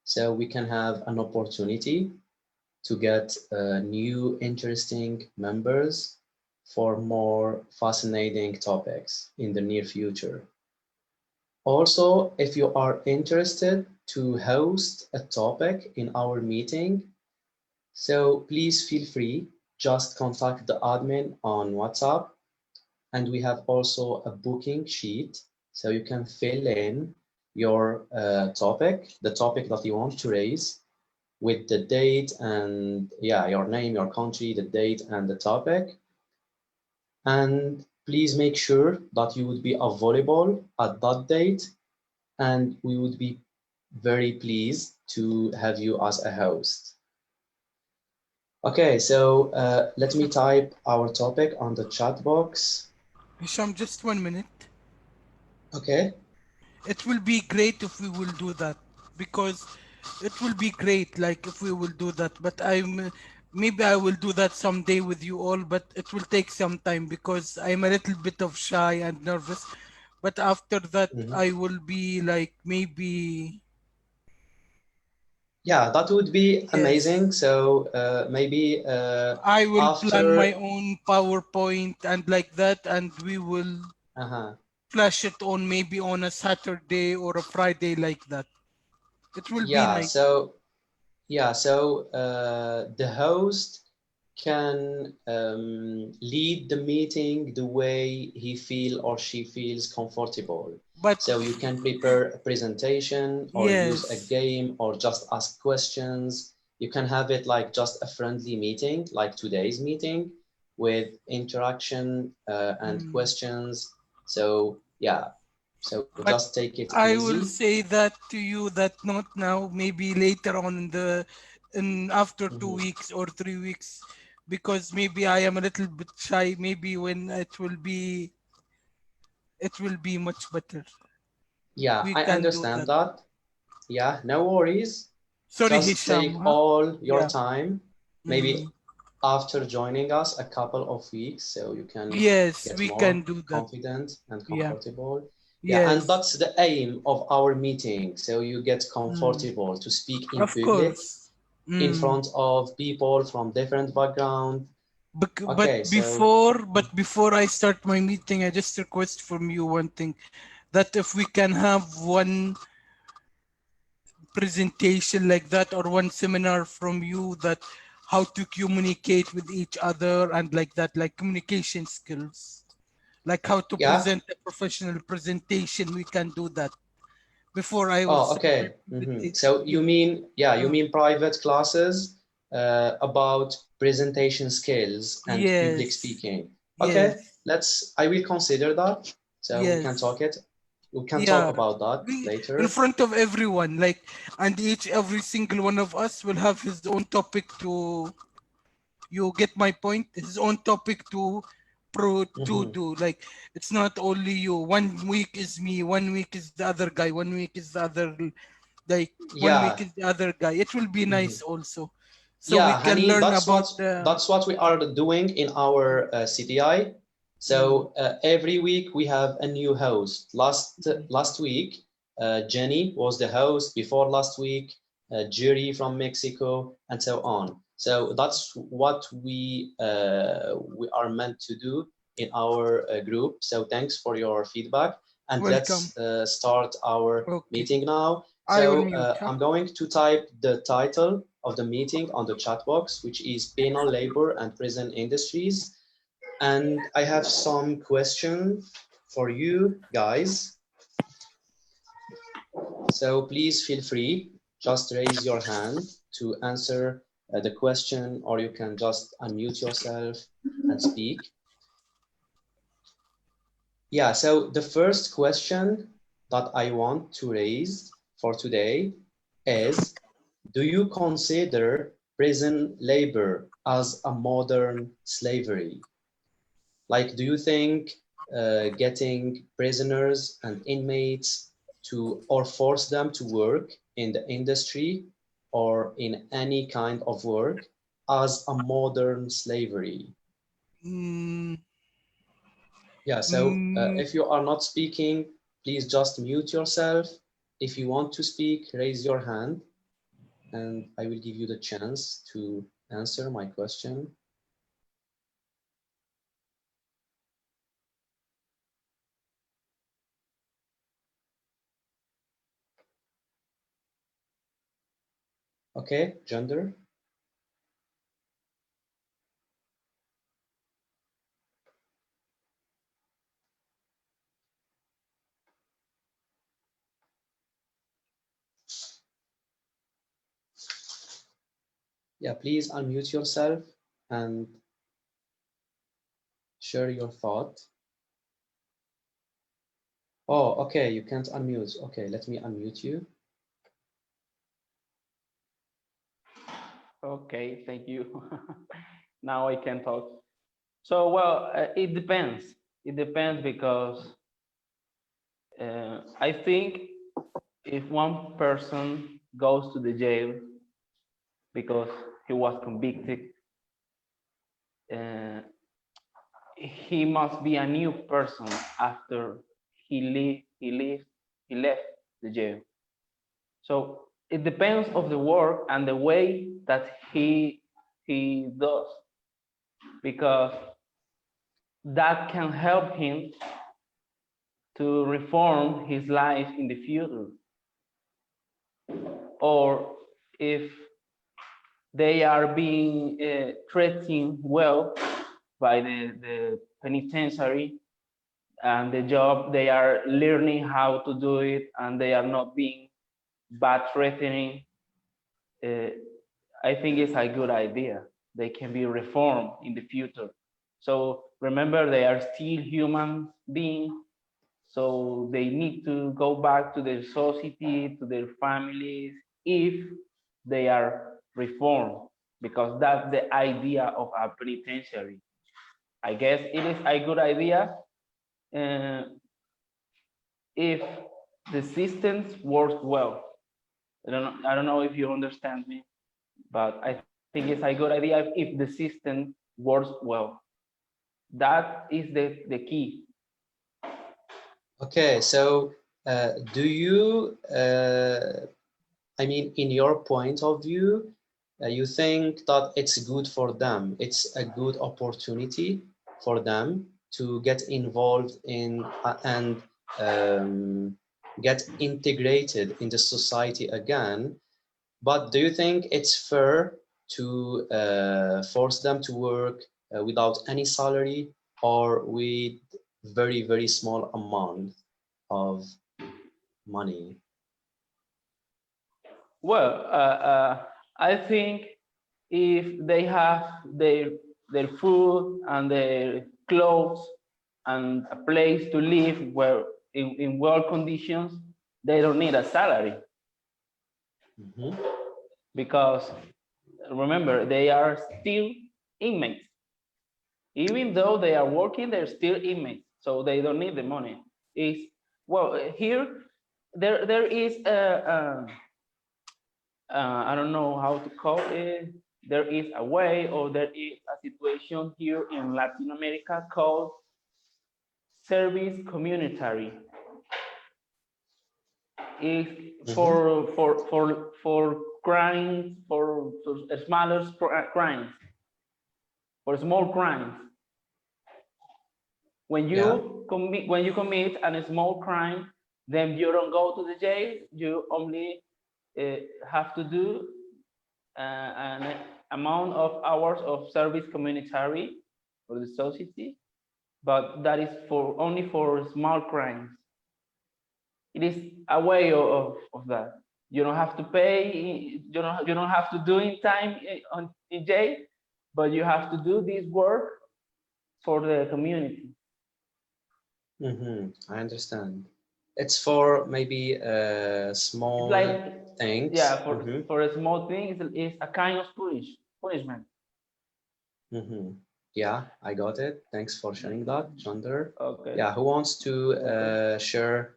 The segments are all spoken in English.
so we can have an opportunity to get new interesting members for more fascinating topics in the near future. Also, if you are interested to host a topic in our meeting, so please feel free, just contact the admin on WhatsApp, and we have also a booking sheet, so you can fill in your topic, the topic that you want to raise, with the date and yeah, your name, your country, the date and the topic. And please make sure that you would be available at that date, and we would be very pleased to have you as a host. Okay, so let me type our topic on the chat box. Hisham, just 1 minute. Okay. It will be great if we will do that, because it will be great, like if we will do that. But maybe I will do that someday with you all, but it will take some time because I'm a little bit of shy and nervous. But after that, Mhm. I will be like maybe Yeah, that would be yes. amazing. So maybe I will plan my after. own PowerPoint and like that, and we will Uh-huh. flash it on maybe on a Saturday or a Friday like that. It will be Yeah, nice. so the host can lead the meeting the way he feel or she feels comfortable. But So you can prepare a presentation or use a yes. game or just ask questions. You can have it like just a friendly meeting, like today's meeting, with interaction and Mm. questions. So yeah, so But just take it I will easy. say that to you that not now, maybe later on in after two Mhm. weeks or 3 weeks, because maybe I am a little bit shy. Maybe when it will be much better. Yeah, We I can do understand that. that. Yeah, no worries. Sorry, Just Hisham. take Huh? all your Yeah. time, maybe Mm. after joining us a couple of weeks, so you can Yes, get we can more do that. confident and Yeah. comfortable. Yeah, and Yes. that's the aim of our meeting. So you get Mm. comfortable to speak in Of public, course. in Mm. front of people from different background. But Okay, so before I start my meeting, I just request from you one thing, that if we can have one presentation like that or one seminar from you, that how to communicate with each other and like that, like communication skills, like how to yeah. present a professional presentation, we can do that before I will Oh, start my okay. presentation. So you mean, yeah, you Uh, mean private classes about presentation skills and public yes, speaking. Okay, yes, I will consider that. So yes. we can talk Yeah, about that we in later. front of everyone, like, and every single one of us will have his own topic to. You get my point? His own topic to Mhm. do. Like, it's not only you. 1 week is me. 1 week is the other guy. 1 week is the other. Like, 1 week Yeah. is the other guy. It will be Mhm. nice also, so we Yeah, can honey, learn about the. that's what we are doing in our CDI. Mm, So every week we have a new host. Last week, Jenny was the host. Before last week, Jerry from Mexico, and so on. So that's what we are meant to do in our group. So thanks for your feedback, and Welcome. let's start our Okay, meeting now. I will So mute. Huh? I'm going to type the title of the meeting on the chat box, which is Penal Labor and Prison Industries. And I have some questions for you guys. So please feel free, just raise your hand to answer the question, or you can just unmute yourself and speak. Yeah, so the first question that I want to raise for today is, do you consider prison labor as a modern slavery? Like, do you think getting prisoners and inmates to, or force them to work in the industry or in any kind of work as a modern slavery? Mm, Yeah, so mm, if you are not speaking, please just mute yourself. If you want to speak, raise your hand. and I will give you the chance to answer my question. Okay, gender. Yeah, please unmute yourself and share your thought. Oh, okay, you can't unmute. Okay, let me unmute you. Okay, thank you. Now I can talk. So, well, it depends. It depends because I think if one person goes to the jail because he was convicted, uh, he must be a new person after he left the jail. So it depends of the work and the way that he does, because that can help him to reform his life in the future. Or if they are being treated well by the penitentiary and the job, they are learning how to do it and they are not being bad threatening. uh, I think it's a good idea. They can be reformed in the future. So remember, they are still human beings. So they need to go back to their society, to their families, if they are reformed, because that's the idea of a penitentiary. I guess it is a good idea uh, if the systems work well. I don't know if you understand me, but I think it's a good idea if the system works well. That is the key. Okay, so do you, I mean, in your point of view, you think that it's good for them, it's a good opportunity for them to get involved in and get integrated in the society again. But do you think it's fair to force them to work without any salary or with very, very small amount of money? Well, I think if they have their food and their clothes and a place to live where in well conditions, they don't need a salary, Mhm. because remember, they are still inmates. Even though they are working, they're still inmates, so they don't need the money. Is well here there is I don't know how to call it. There is a way, or there is a situation here in Latin America called service communitary. Is Mhm. for crimes, for smaller crimes, for small crimes. Yeah. When you commit a small crime, then you don't go to the jail. You only uh, have to do an amount of hours of service communitary for the society, but that is for only for small crimes. It is a way of that. You don't have to pay. You don't have to do in time on in jail, but you have to do this work for the community. I understand. It's for maybe It's small like, yeah, things. for a small thing, it's a kind of punishment. Yeah, I got it. Thanks for sharing that, Chandler. Okay, Yeah, who wants to welcome. share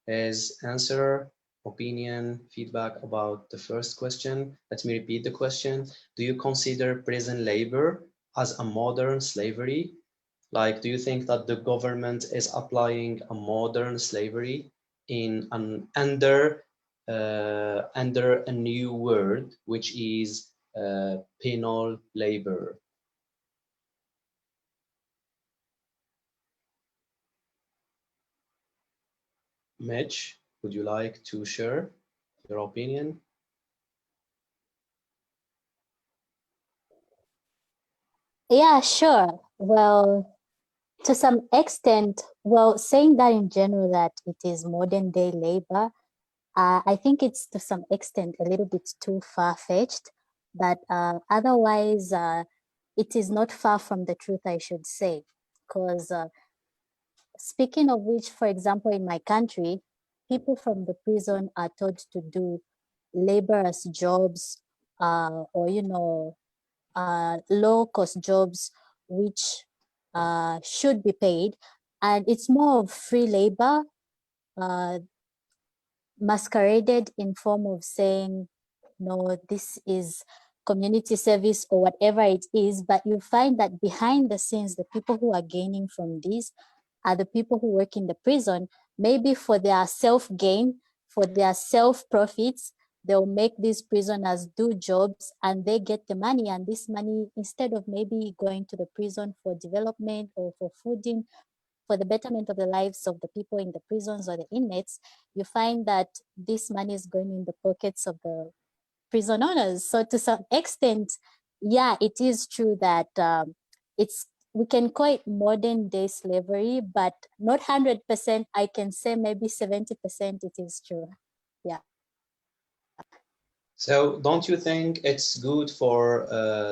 his answer, opinion, feedback about the first question? Let me repeat the question. Do you consider prison labor as a modern slavery? Like, do you think that the government is applying a modern slavery in an under under a new word, which is penal labor. Mitch, would you like to share your opinion? Yeah, sure. Well, to some extent, well, saying that in general that it is modern day labor, I think it's to some extent a little bit too far fetched, but otherwise, it is not far from the truth, I should say. Because speaking of which, for example, in my country, people from the prison are taught to do laborers' jobs, or low cost jobs, which should be paid, and it's more of free labor, uh, masqueraded in form of saying, no, this is community service or whatever it is. But you find that behind the scenes, the people who are gaining from this are the people who work in the prison, maybe for their self gain, for their self profits. They'll make these prisoners do jobs and they get the money. And this money, instead of maybe going to the prison for development or for fooding, for the betterment of the lives of the people in the prisons or the inmates, you find that this money is going in the pockets of the prison owners. So to some extent, yeah, it is true that it's we can call it modern day slavery, but not 100%. I can say maybe 70% it is true. Yeah. So don't you think it's good for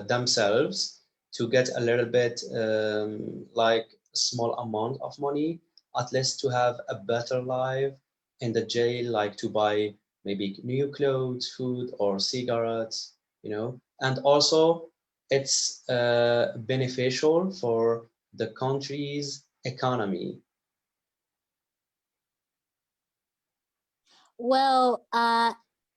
themselves to get a little bit like a small amount of money, at least to have a better life in the jail, like to buy maybe new clothes, food, or cigarettes, you know? And also, it's beneficial for the country's economy. Well,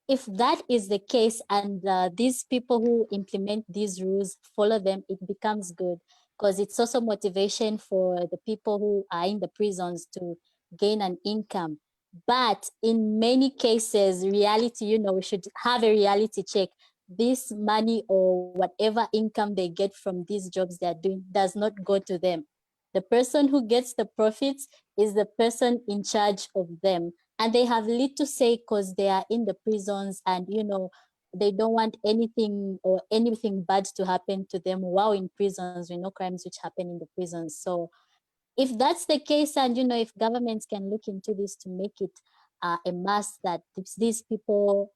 if that is the case and these people who implement these rules follow them, it becomes good because it's also motivation for the people who are in the prisons to gain an income. But in many cases, reality, we should have a reality check. This money or whatever income they get from these jobs they are doing does not go to them. The person who gets the profits is the person in charge of them, and they have little say because they are in the prisons, and they don't want anything or anything bad to happen to them while in prisons. We know crimes which happen in the prisons. So if that's the case, and if governments can look into this to make it a must that these people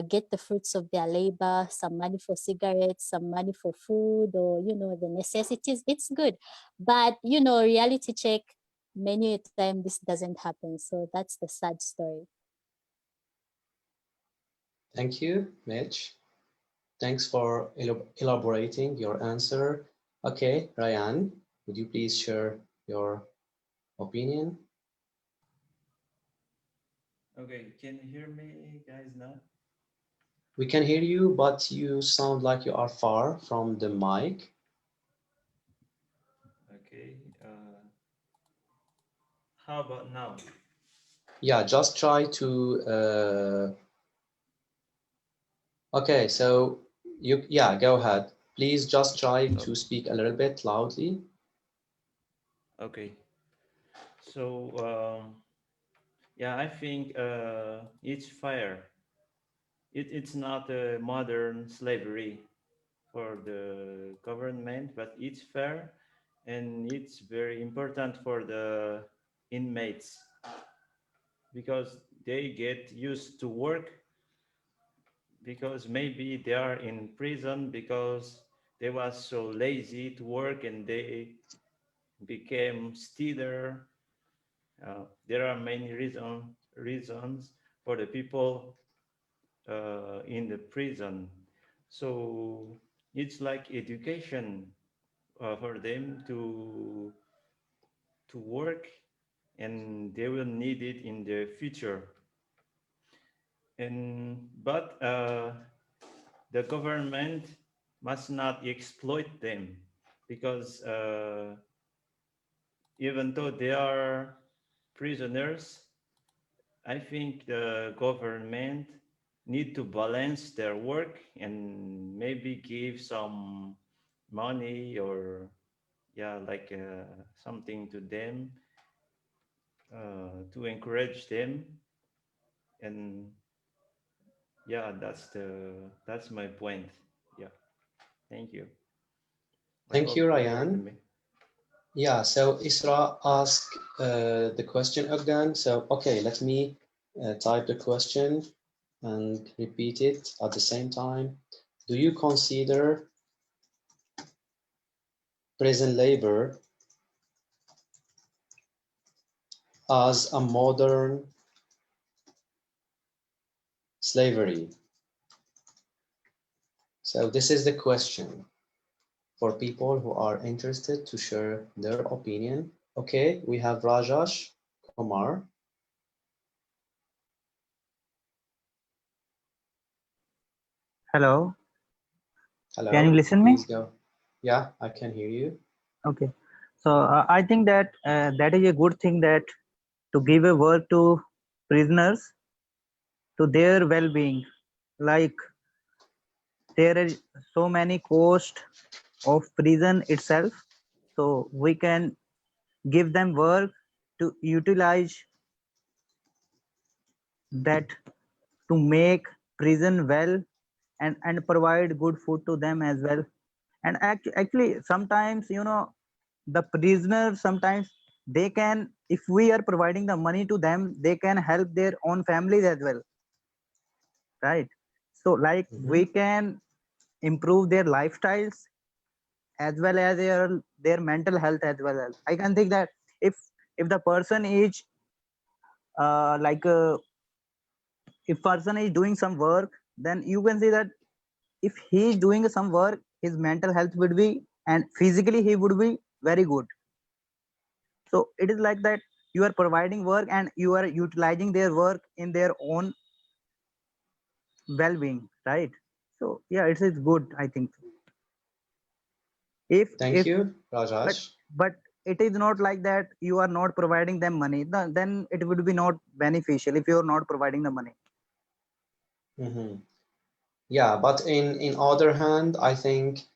get the fruits of their labor, some money for cigarettes, some money for food, or the necessities, it's good. But reality check, many a time this doesn't happen, so that's the sad story. Thank you, Mitch. Thanks for elaborating your answer. Okay, Ryan, would you please share your opinion? Okay, can you hear me, guys, now? We can hear you, but you sound like you are far from the mic. Okay, how about now? Yeah, just try to. Okay, so yeah, go ahead. Please just try Oh, to speak a little bit loudly. okay. So, yeah, I think it's fair. It's not a modern slavery for the government, but it's fair and it's very important for the inmates because they get used to work because maybe they are in prison because they was so lazy to work and they became stealer. There are many reasons for the people in the prison. So it's like education for them to work, and they will need it in the future. And but the government must not exploit them because even though they are prisoners, I think the government need to balance their work and maybe give some money or yeah, like something to them to encourage them. And yeah, that's my point. Yeah, thank you. I Thank you, hope you heard Ryan. me. Yeah, so Isra asked the question again. So, okay, let me type the question and repeat it at the same time. Do you consider prison labor as a modern slavery? So this is the question for people who are interested to share their opinion. Okay, we have Rajesh Kumar. Hello, can you Hello, listen me? please go. Yeah, I can hear you. Okay. So I think that that is a good thing that to give a work to prisoners to their well-being. Like there is so many cost of prison itself, so we can give them work to utilize that to make prison well and provide good food to them as well. And actually sometimes the prisoners sometimes they can, if we are providing the money to them, they can help their own families as well, right? So like we Mhm. can improve their lifestyles as well as their mental health as well. As I can think that if the person is like if person is doing some work, then you can see that if he is doing some work, his mental health would be, and physically he would be very good. So it is like that you are providing work and you are utilizing their work in their own well-being, right? So yeah, it is good, I think. If Thank you, but Rajesh. but it is not like that you are not providing them money, then it would be not beneficial if you are not providing the money. Mhm. Yeah, but in other hand, I think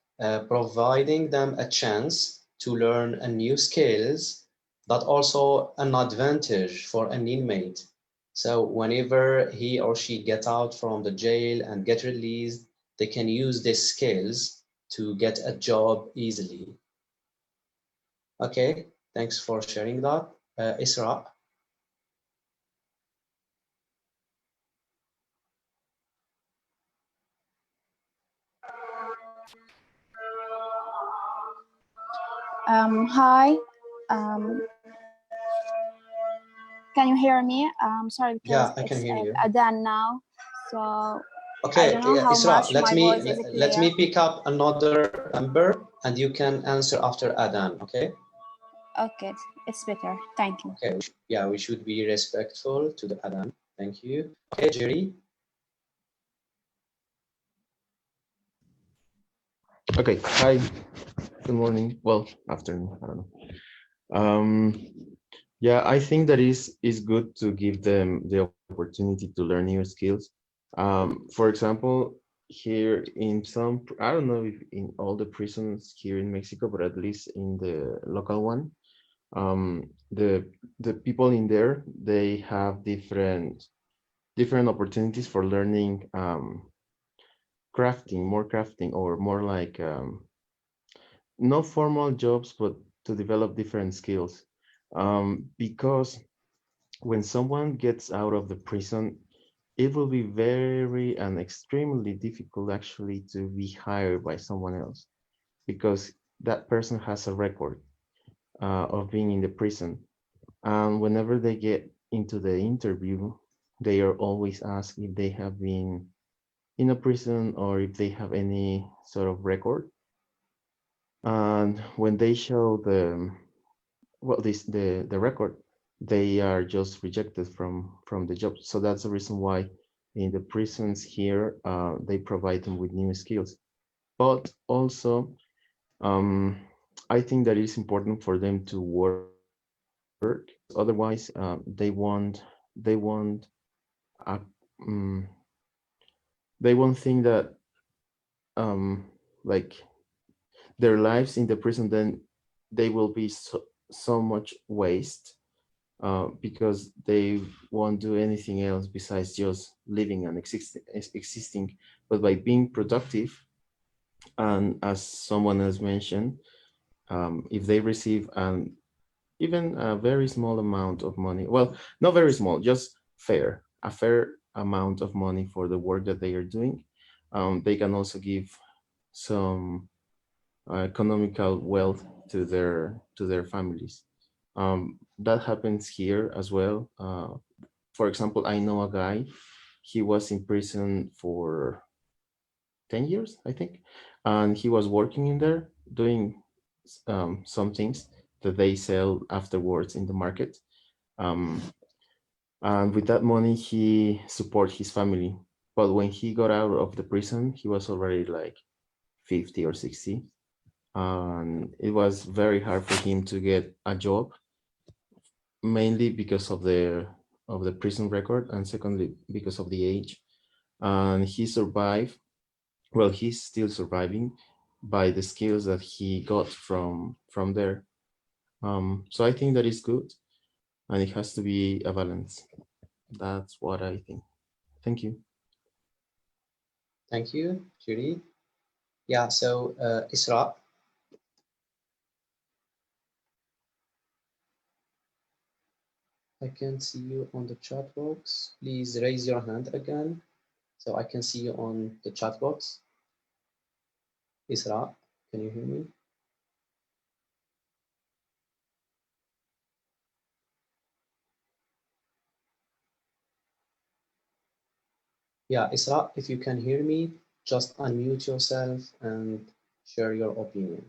providing them a chance to learn a new skills, that also an advantage for an inmate. So whenever he or she get out from the jail and get released, they can use these skills to get a job easily. Okay, thanks for sharing that. Isra. Hi. Um, can you hear me? Sorry because Yeah, I can it's hear you. Adan now, so I Okay, don't know how Isra, much my voice is let clear. me pick up another member and you can answer after Adan, okay? Okay, it's better. Thank you. Okay, yeah, we should be respectful to the Adan. Thank you. Okay, Jerry. Okay. Hi. Good morning. Well, afternoon. I don't know. Yeah, I think that is good to give them the opportunity to learn new skills. For example, here in some, I don't know if in all the prisons here in Mexico, but at least in the local one, the people in there, they have different opportunities for learning crafting, more crafting, or more like no formal jobs, but to develop different skills. Because when someone gets out of the prison, it will be very and extremely difficult actually to be hired by someone else because that person has a record of being in the prison. And whenever they get into the interview, they are always asked if they have been in a prison or if they have any sort of record. And when they show the record, they are just rejected from the job. So that's the reason why in the prisons here they provide them with new skills. But also, um, I think that it's important for them to work. Otherwise, they won't they won't they won't think that like their lives in the prison, then they will be so much waste, because they won't do anything else besides just living and existing. But by being productive, and as someone else mentioned, if they receive even a very small amount of money, well, not very small, just a fair amount of money for the work that they are doing, they can also give some economical wealth to their families. That happens here as well. For example, I know a guy. He was in prison for 10 years, I think, and he was working in there doing some things that they sell afterwards in the market. Um, and with that money, he support his family. But when he got out of the prison, he was already like 50 or 60, and it was very hard for him to get a job, mainly because of the prison record, and secondly because of the age. And he survived. Well, he's still surviving by the skills that he got from there. So I think that is good, and it has to be a balance. That's what I think. Thank you. Thank you, Judy. Yeah, so Isra, I can see you on the chat box. Please raise your hand again so I can see you on the chat box. Isra, can you hear me? Yeah, Isra, if you can hear me, just unmute yourself and share your opinion.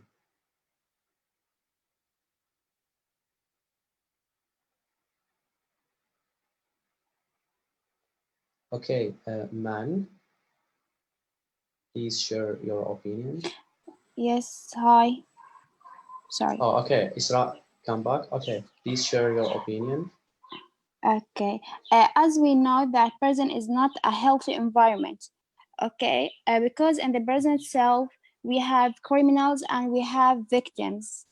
Okay, Man, please share your opinion. Yes, hi. Sorry. Oh, okay, Isra, come back. Okay, please share your opinion. Okay. As we know that prison is not a healthy environment. Okay. Because in the prison itself, we have criminals and we have victims.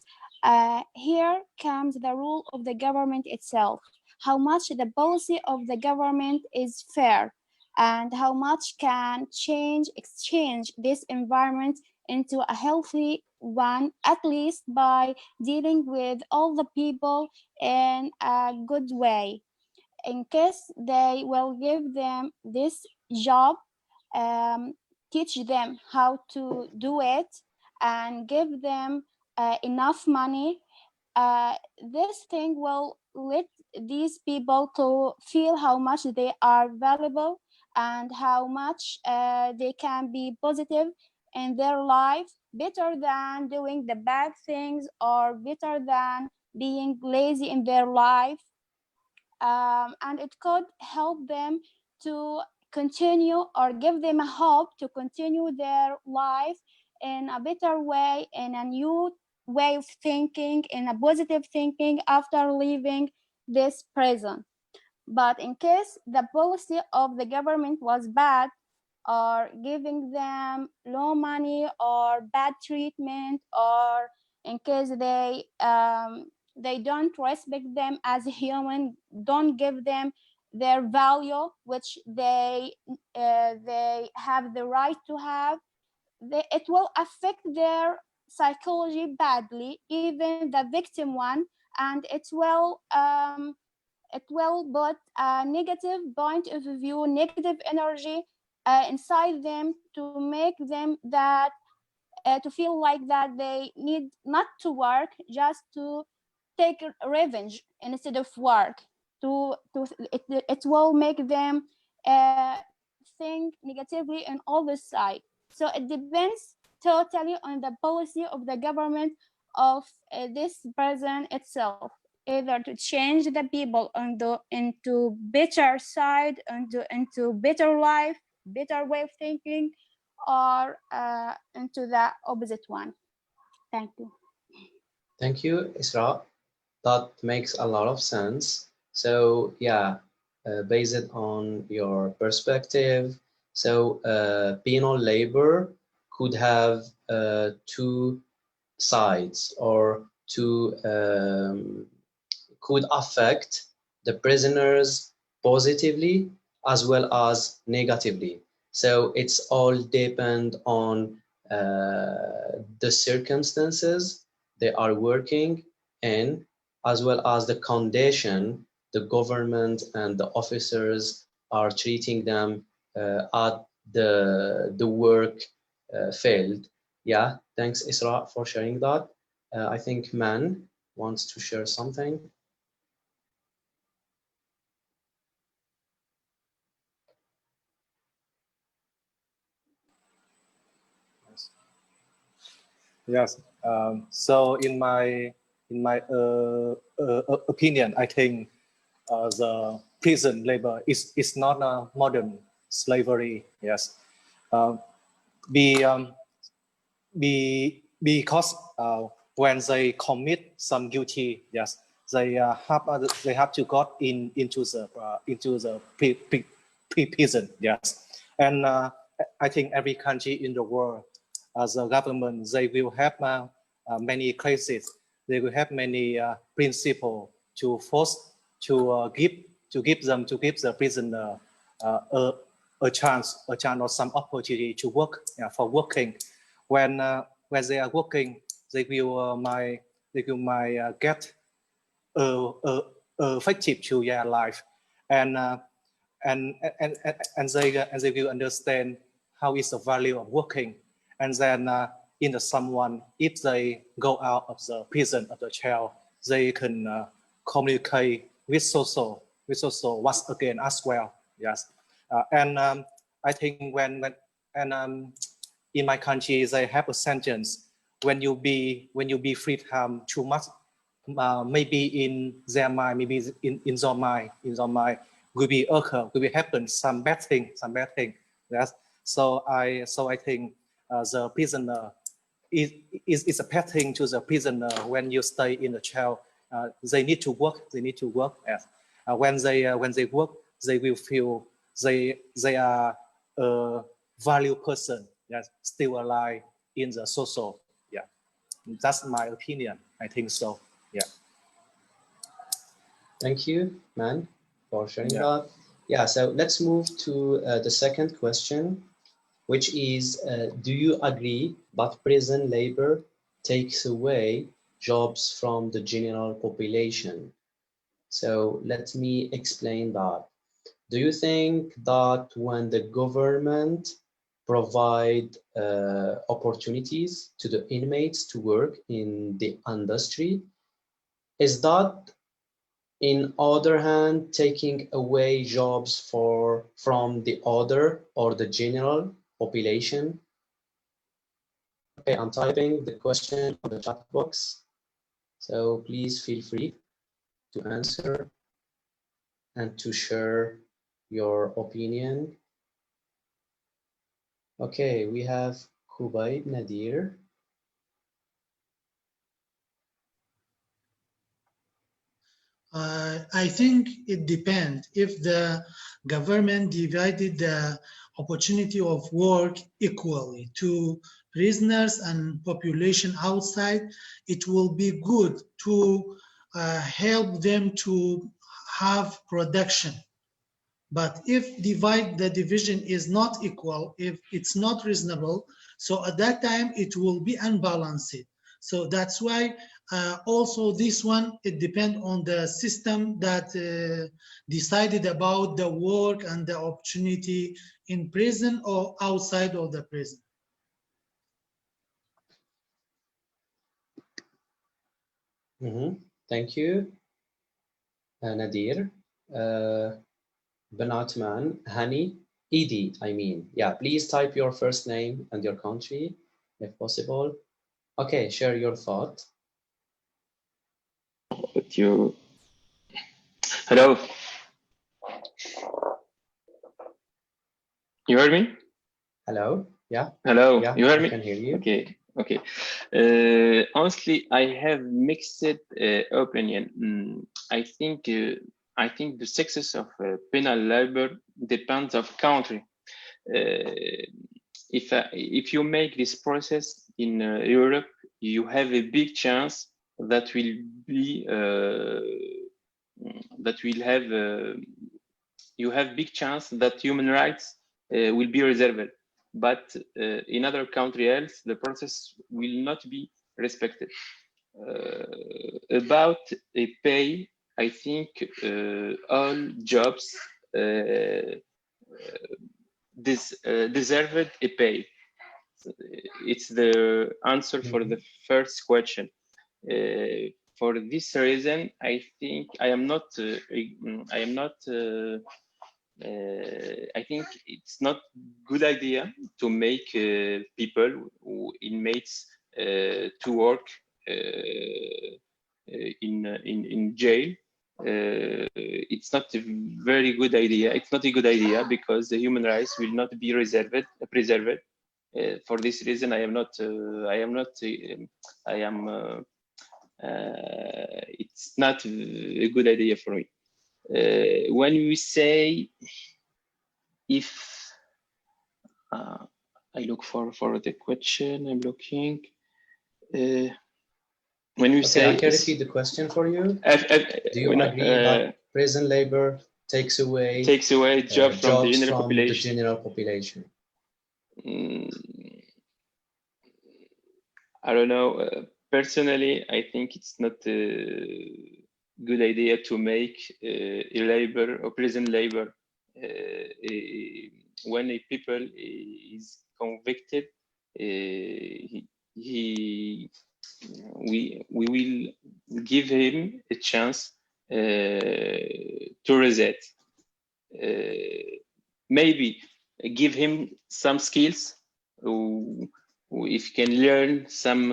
Here comes the role of the government itself. How much the policy of the government is fair, and how much can exchange this environment into a healthy one, at least by dealing with all the people in a good way. In case they will give them this job, um, teach them how to do it, and give them enough money, this thing will let these people to feel how much they are valuable, and how much they can be positive in their life, better than doing the bad things, or better than being lazy in their life. And it could help them to continue, or give them a hope to continue their life in a better way, in a new way of thinking, in a positive thinking after leaving this prison. But in case the policy of the government was bad, or giving them low money or bad treatment, or in case they don't respect them as a human, don't give them their value, which they have the right to have, it will affect their psychology badly, even the victim one, and it will put a negative point of view, negative energy inside them, to make them that to feel like that they need not to work, just to take revenge instead of work. It will make them think negatively on all the side. So it depends totally on the policy of the government of this prison itself, either to change the people into better side, into better life, better way of thinking, or into the opposite one. Thank you. Thank you, Isra. That makes a lot of sense. So yeah, based on your perspective. So penal labor could have two sides, or two could affect the prisoners positively as well as negatively. So it's all depend on the circumstances they are working in, as well as the condition the government and the officers are treating them at the work field. Yeah, thanks Isra for sharing that. I think Man wants to share something. Yes. So in my opinion, I think the prison labor is not a modern slavery. Yes. Uh, be because when they commit some guilty, yes, they have to go into the prison, yes, and I think every country in the world, as a government, they will have many cases, they will have many principles to force to give the prisoner uh, a, a chance or some opportunity to work, for working. When they are working, they will get effective to their life, and and they will understand how is the value of working, and then in the someone, if they go out of the prison of the jail, they can communicate with social once again as well. Yes, and I think when and in my country they have a sentence, when you be free time too much, maybe in their mind, maybe in your mind will be occur, will be happen some bad thing. Yes. So I think the prisoner is a bad thing to the prisoner when you stay in the jail. They need to work. Yes. When they work, they will feel they are a value person. Yes, still alive in the social. Yeah, that's my opinion. I think so. Yeah. Thank you, Man, for sharing Yeah. that. Yeah, so let's move to the second question, which is, do you agree that prison labor takes away jobs from the general population? So let me explain that. Do you think that when the government provide opportunities to the inmates to work in the industry, is that in other hand taking away jobs from the other or the general population? Okay, I'm typing the question on the chat box, so please feel free to answer and to share your opinion. Okay, we have Kubayb Nadir. I think it depends. If the government divided the opportunity of work equally to prisoners and population outside, it will be good to help them to have production. But if the division is not equal, if it's not reasonable, so at that time it will be unbalanced. So that's why also this one, it depends on the system that decided about the work and the opportunity in prison or outside of the prison. Thank you, Nadir. Banatman, Hani, Edie, I mean. Yeah, please type your first name and your country, if possible. Okay, share your thought. But you, hello, you heard me? Hello, yeah. Hello, Yeah, you heard I me? can hear you. Okay. Honestly, I have mixed opinion. I think I think the success of penal labor depends of country. If you make this process in Europe, you have a big chance that will be that will have you have big chance that human rights will be reserved, but in other country else the process will not be respected. About a pay, I think all jobs deserved a pay. It's the answer for the first question. For this reason, I think I am not. I think it's not good idea to make people, inmates, to work in jail. It's not a very good idea. It's not a good idea because the human rights will not be preserved. For this reason, I am not. It's not a good idea for me. When we say if I look for the question, I'm looking. When you say, I can repeat the question for you. Do you agree that prison labor takes away jobs from the general population? I don't know. Personally, I think it's not a good idea to make a labor or prison labor. When a people is convicted, we will give him a chance to reset. Maybe give him some skills. If he can learn some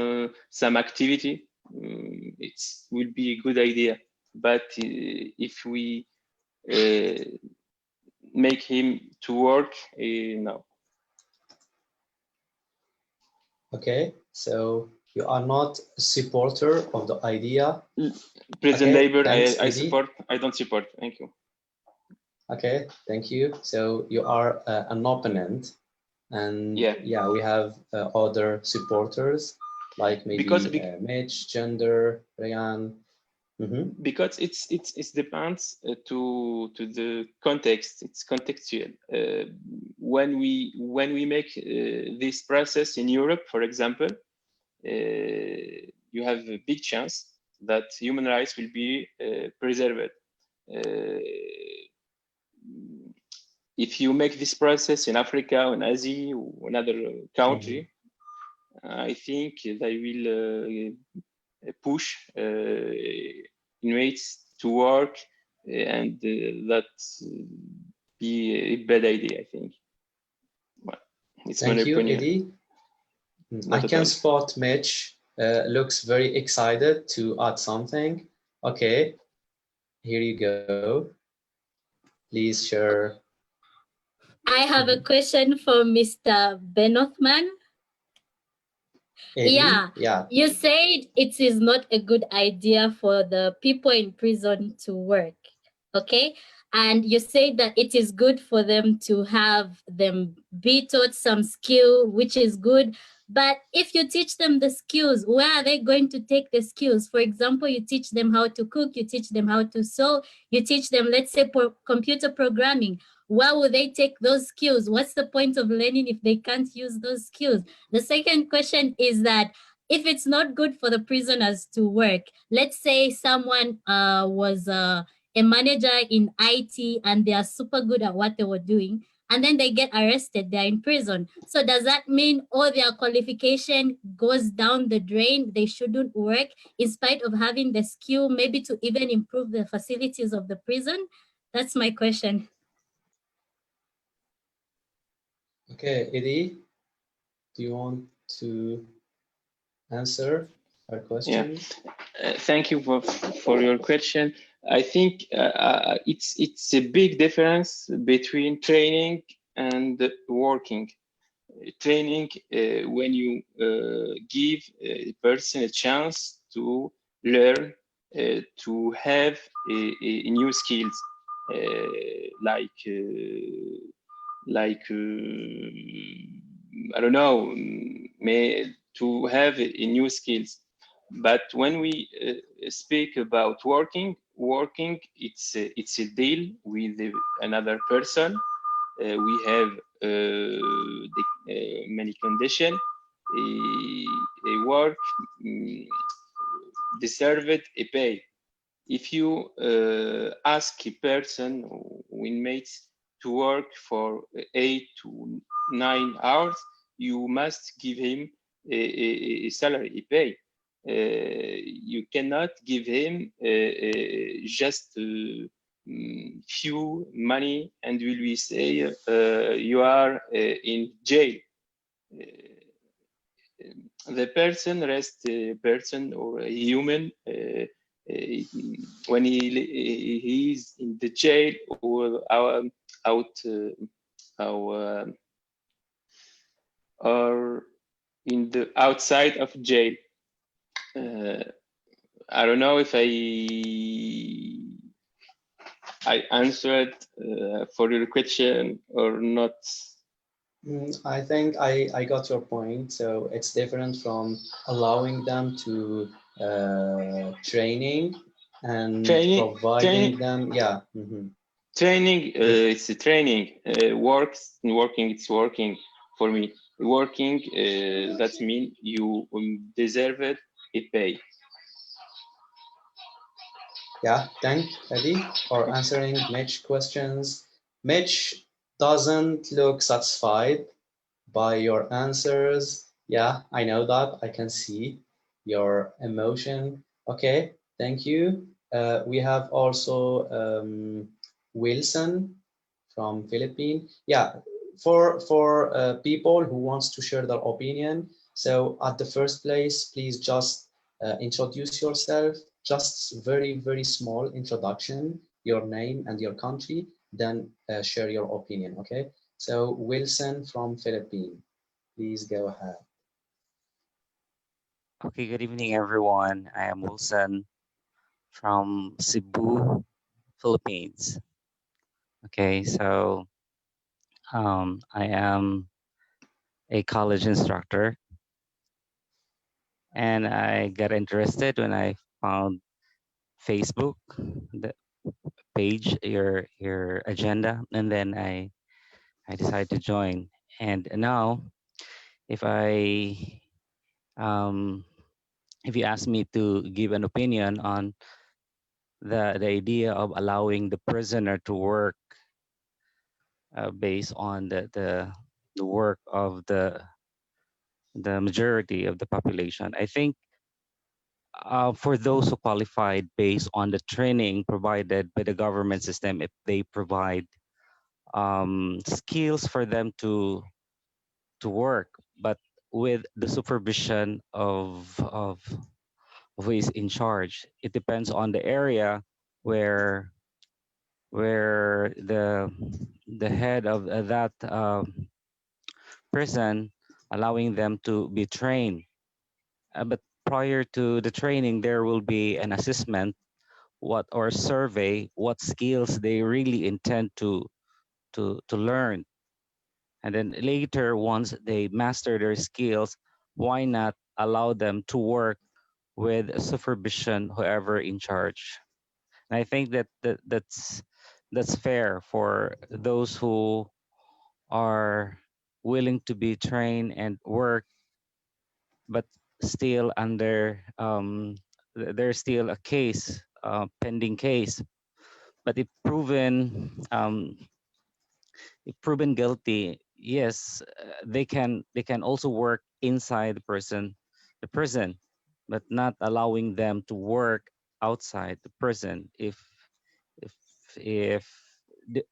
activity, it will be a good idea. But if we make him to work, no. Okay, so you are not a supporter of the idea. Prison labor, I don't support. Thank you. Okay, thank you. So you are an opponent, and yeah, we have other supporters like maybe Mitch, Gender, Rayan. Because it depends to the context. It's contextual. When we make this process in Europe, for example, you have a big chance that human rights will be preserved. If you make this process in Africa, or in Asia, or another country, I think they will push inmates to work, and that be a bad idea, I think. But it's my opinion. Eddie. I can spot Mitch looks very excited to add something. Okay, here you go. Please share. I have a question for Mr. Benothman. Eddie? Yeah, you said it is not a good idea for the people in prison to work, okay? And you say that it is good for them to have them be taught some skill, which is good. But if you teach them the skills, where are they going to take the skills? For example, you teach them how to cook, you teach them how to sew, you teach them, let's say, computer programming. Where will they take those skills? What's the point of learning if they can't use those skills? The second question is that if it's not good for the prisoners to work, let's say someone was a manager in IT and they are super good at what they were doing, and then they get arrested, they're in prison. So does that mean all their qualification goes down the drain? They shouldn't work in spite of having the skill, maybe to even improve the facilities of the prison? That's my question. Okay, Eddie, do you want to answer our question? Yeah. Thank you for your question. I think it's a big difference between training and working. Training, when you give a person a chance to learn to have a new skills like I don't know, to have a new skills. But when we speak about working, it's a deal with another person. We have many conditions. A work deserved a pay. If you ask a person or inmates to work for 8 to 9 hours, you must give him a salary, a pay. You cannot give him just few money and will we say you are in jail. The person rest person or a human when he is in the jail or out or in the outside of jail. I don't know if I answered for your question or not. I think I got your point. So it's different from allowing them to training and providing them. Yeah. Training, it's a training. Working, it's working for me. Working, that means you deserve it, a pay. Yeah, thank Eddie for answering Mitch's questions. Mitch doesn't look satisfied by your answers. Yeah, I know that. I can see your emotion. Okay, thank you. We have also Wilson from Philippines. Yeah, for people who wants to share their opinion. So at the first place, please just introduce yourself. Just very small introduction, your name and your country. Then share your opinion. Okay. So Wilson from Philippines, please go ahead. Okay, good evening, everyone. I am Wilson from Cebu, Philippines. Okay, so I am a college instructor, and I got interested when I found Facebook, the page, your agenda, and then I decided to join. And now, if I if you ask me to give an opinion on the idea of allowing the prisoner to work based on the work of the majority of the population. I think for those who qualified based on the training provided by the government system, if they provide skills for them to work, but with the supervision of who is in charge. It depends on the area where the head of that prison allowing them to be trained. But prior to the training, there will be an assessment, what or survey, what skills they really intend to learn, and then later, once they master their skills, why not allow them to work with supervision, whoever in charge. And I think that's fair for those who are willing to be trained and work, but still under there's still a case, pending case. But if proven guilty, yes, they can also work inside the prison, but not allowing them to work outside the prison if if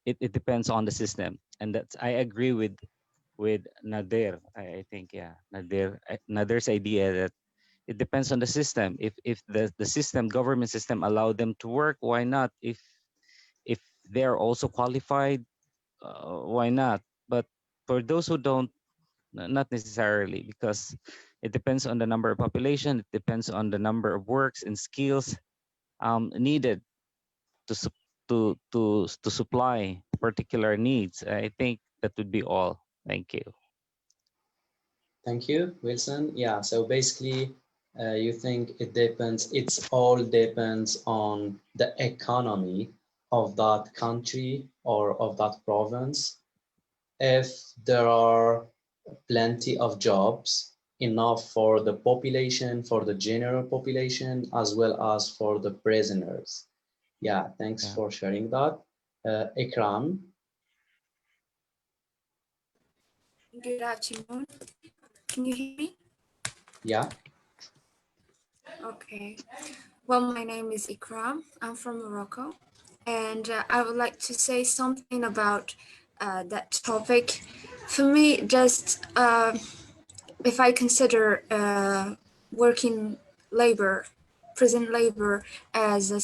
it depends on the system. And that's I agree with Nadir. I think, yeah, Nadir's idea that it depends on the system. If the system, government system, allow them to work, why not? If they're also qualified, why not? But for those who don't, not necessarily, because it depends on the number of population. It depends on the number of works and skills needed to supply particular needs. I think that would be all. Thank you. Thank you, Wilson. Yeah, so basically, you think it depends, it's all depends on the economy of that country or of that province. If there are plenty of jobs, enough for the population, for the general population, as well as for the prisoners. Yeah, thanks Yeah. for sharing that. Ikram, Good afternoon. Can you hear me? yeah. Okay. Well, my name is Ikram. I'm from Morocco. And I would like to say something about that topic. For me, just if I consider working labor, prison labor as a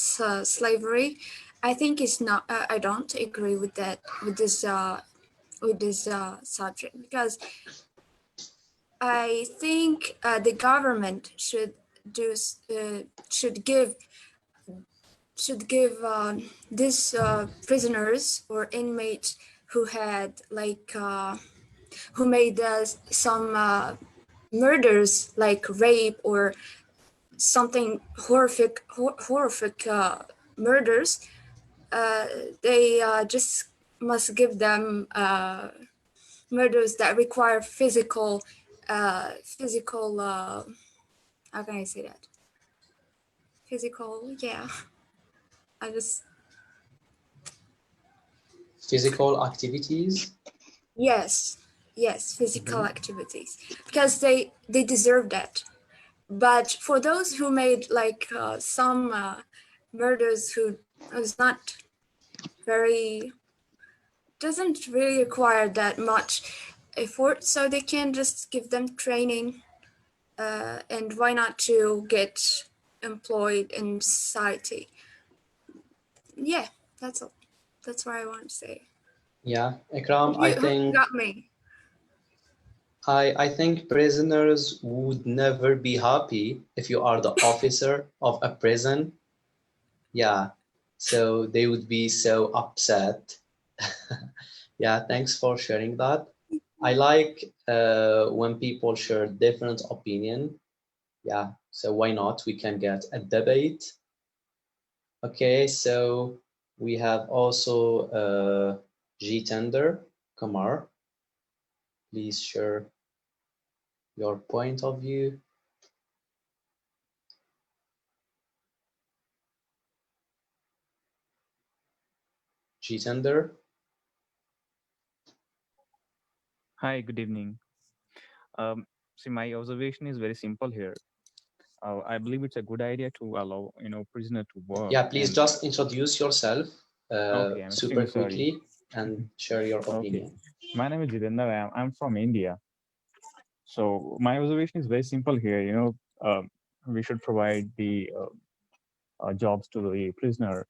slavery, I think it's not. I don't agree with that. With this subject, because I think the government do should give these prisoners or inmates who had like who made some murders like rape or something horrific murders. They just must give them murders that require physical how can I say that? Physical, yeah. I just Physical activities. yes, physical Mhm. activities, because they deserve that. But for those who made like some murders who is not very doesn't really require that much effort, so they can just give them training, and why not to get employed in society? Yeah, that's all. That's what I want to say. Yeah, Ikram, You got me. I think prisoners would never be happy if you are the officer of a prison. Yeah, so they would be so upset. Yeah, thanks for sharing that. I like when people share different opinion. Yeah, so why not? We can get a debate. Okay, so we have also Jitender Kumar. Please share your point of view. Jitender. Hi, good evening. See, my observation is very simple here. I believe it's a good idea to allow, prisoner to work. Yeah, please And just introduce yourself okay, I'm super extremely sorry. quickly and share your Okay, opinion. my name is Jitendra. I'm from India. So my observation is very simple here. We should provide the jobs to the prisoner,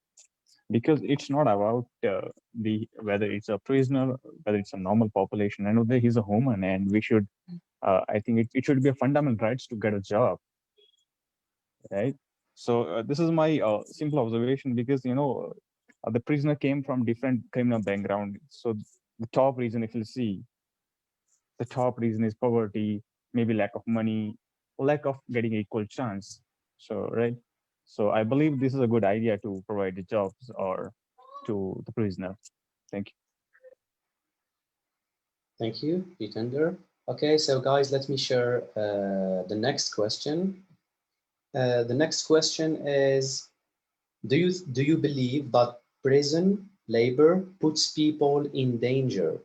because it's not about the whether it's a prisoner, whether it's a normal population. I know that he's a human, and we should. I think it should be a fundamental rights to get a job, right? So this is my simple observation, because the prisoner came from different criminal background. So the top reason, if you see, the top reason is poverty, maybe lack of money, lack of getting equal chance. So right. So I believe this is a good idea to provide the jobs or to the prisoner. Thank you. Thank you, Jitender. Okay, so guys, let me share the next question. The next question is, do you believe that prison labor puts people in danger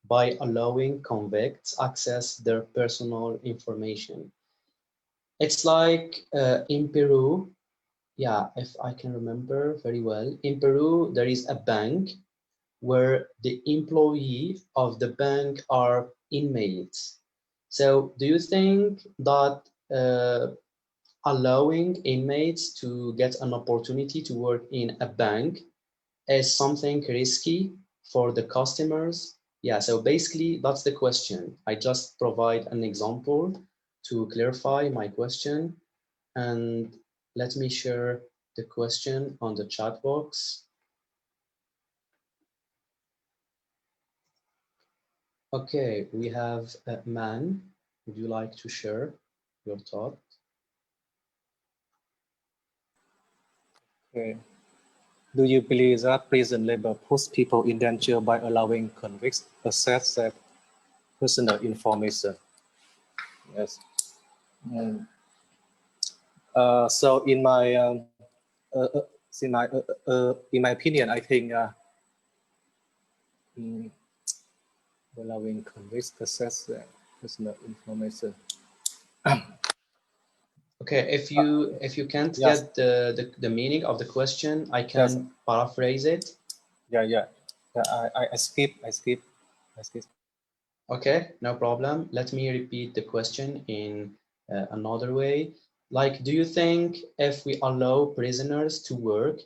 by allowing convicts access their personal information? It's like in Peru, yeah, if I can remember very well, in Peru there is a bank where the employee of the bank are inmates. So do you think that allowing inmates to get an opportunity to work in a bank is something risky for the customers? Yeah, so basically that's the question. I just provide an example to clarify my question, and let me share the question on the chat box. Okay, we have Man. Would you like to share your thought? Okay. Do you believe that prison labor puts people in danger by allowing convicts access their personal information? Yes. So in my in my opinion, I think allowing convicts access their personal information. Okay, if you can't Yes. get the meaning of the question, I can Yes. paraphrase it. Yeah. I skip. Okay, no problem. Let me repeat the question in another way. Like, do you think if we allow prisoners to work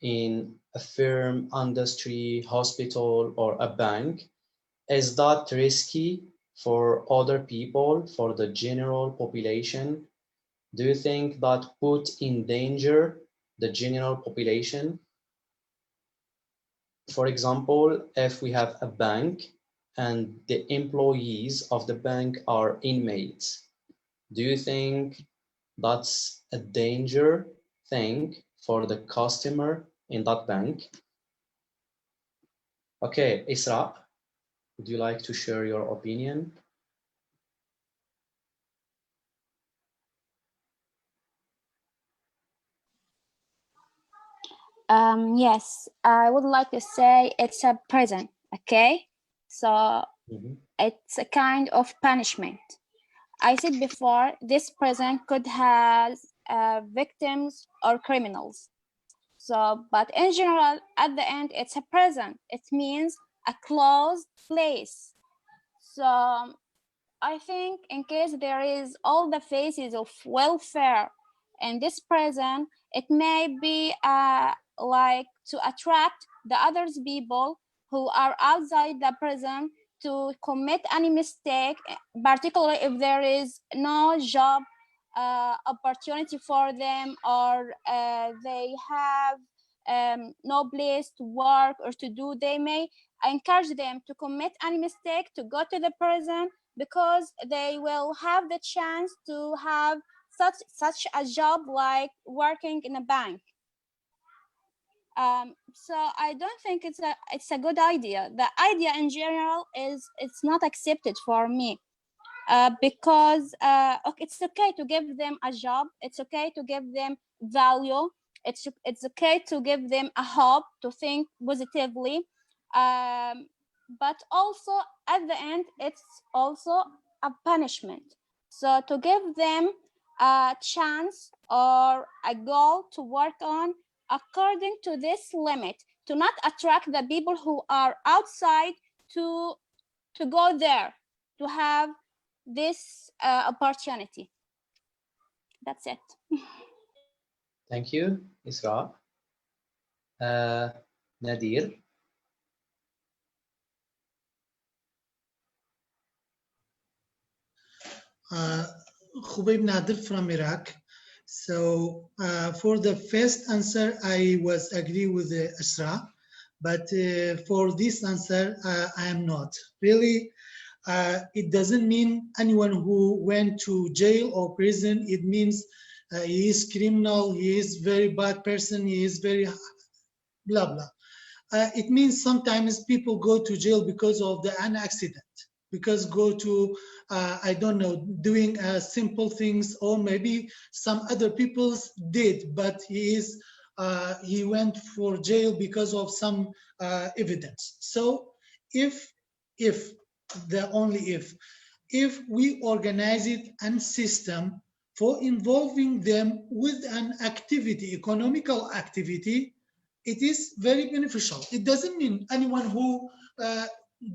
in a firm, industry, hospital, or a bank, is that risky for other people, for the general population? Do you think that put in danger the general population? For example, if we have a bank and the employees of the bank are inmates, do you think that's a danger thing for the customer in that bank? Okay, Isra, would you like to share your opinion? Yes, I would like to say it's a prison, okay? So it's a kind of punishment. I said before, this prison could have victims or criminals. So, but in general, at the end, it's a prison. It means a closed place. So I think in case there is all the phases of welfare in this prison, it may be like to attract the others people who are outside the prison to commit any mistake, particularly if there is no job opportunity for them, or they have no place to work or to do. They may encourage them to commit any mistake to go to the prison, because they will have the chance to have such a job like working in a bank. So I don't think it's a good idea. The idea in general is it's not accepted for me. Because it's okay to give them a job, it's okay to give them value, it's okay to give them a hope to think positively, but also at the end it's also a punishment. So to give them a chance or a goal to work on according to this limit, to not attract the people who are outside to go there to have this opportunity. That's it. Thank you, Isra. Nadir. Khubayb Nadir from Iraq. So for the first answer, I was agree with Isra, but for this answer, I am not. Really, it doesn't mean anyone who went to jail or prison, it means he is criminal, he is very bad person, he is very blah, blah. It means sometimes people go to jail because of an accident, because go to, I don't know, doing simple things, or maybe some other people did, but he went for jail because of some evidence. So if the only if we organize it and system for involving them with an activity, economical activity, it is very beneficial. It doesn't mean anyone who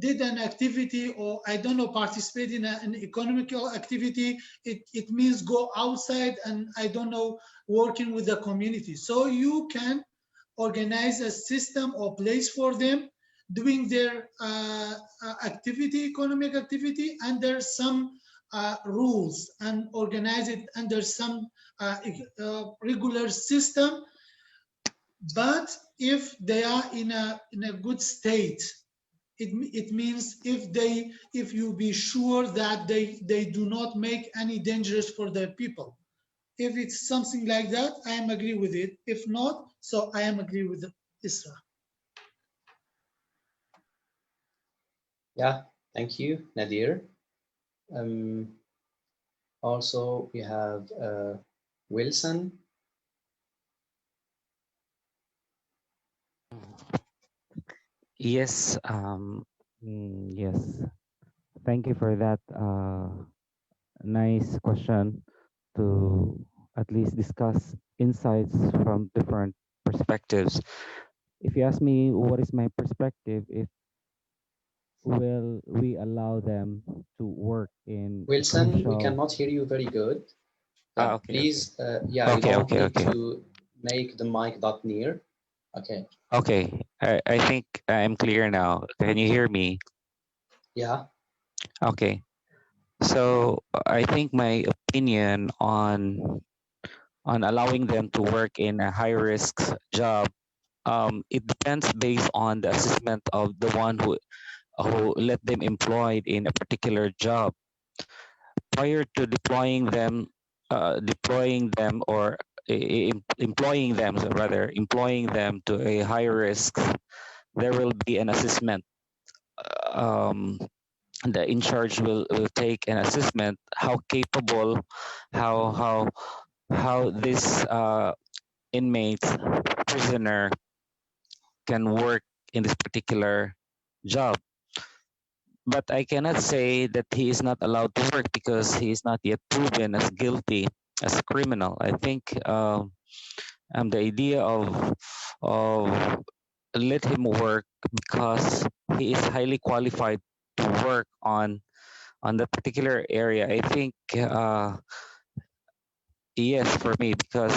did an activity, or I don't know, participate in an economical activity, it means go outside and I don't know, working with the community. So you can organize a system or place for them doing their activity, economic activity, under some rules, and organize it under some regular system, But if they are in a good state, it means if you be sure that they do not make any dangerous for the people. If it's something like that, I am agree with it. If not, so I am agree with Isra. Yeah, thank you, Nadir. Also, we have Wilson. Yes, yes. Thank you for that nice question to at least discuss insights from different perspectives. If you ask me what is my perspective, if will we allow them to work in a Wilson, we crucial cannot hear you very good. okay, okay. Please, yeah, you Okay, don't okay, need okay. to make the mic that near. Okay. Okay. I think I'm clear now. Can you hear me? Yeah. Okay. So I think my opinion on allowing them to work in a high risk job, it depends based on the assessment of the one who let them employed in a particular job. Prior to deploying them or employing them, so rather employing them to a high risk, there will be an assessment. Um, the in charge will take an assessment how capable, how how this inmate prisoner can work in this particular job. But I cannot say that he is not allowed to work because he is not yet proven as guilty as a criminal. I think the idea of let him work because he is highly qualified to work on that particular area. I think yes for me because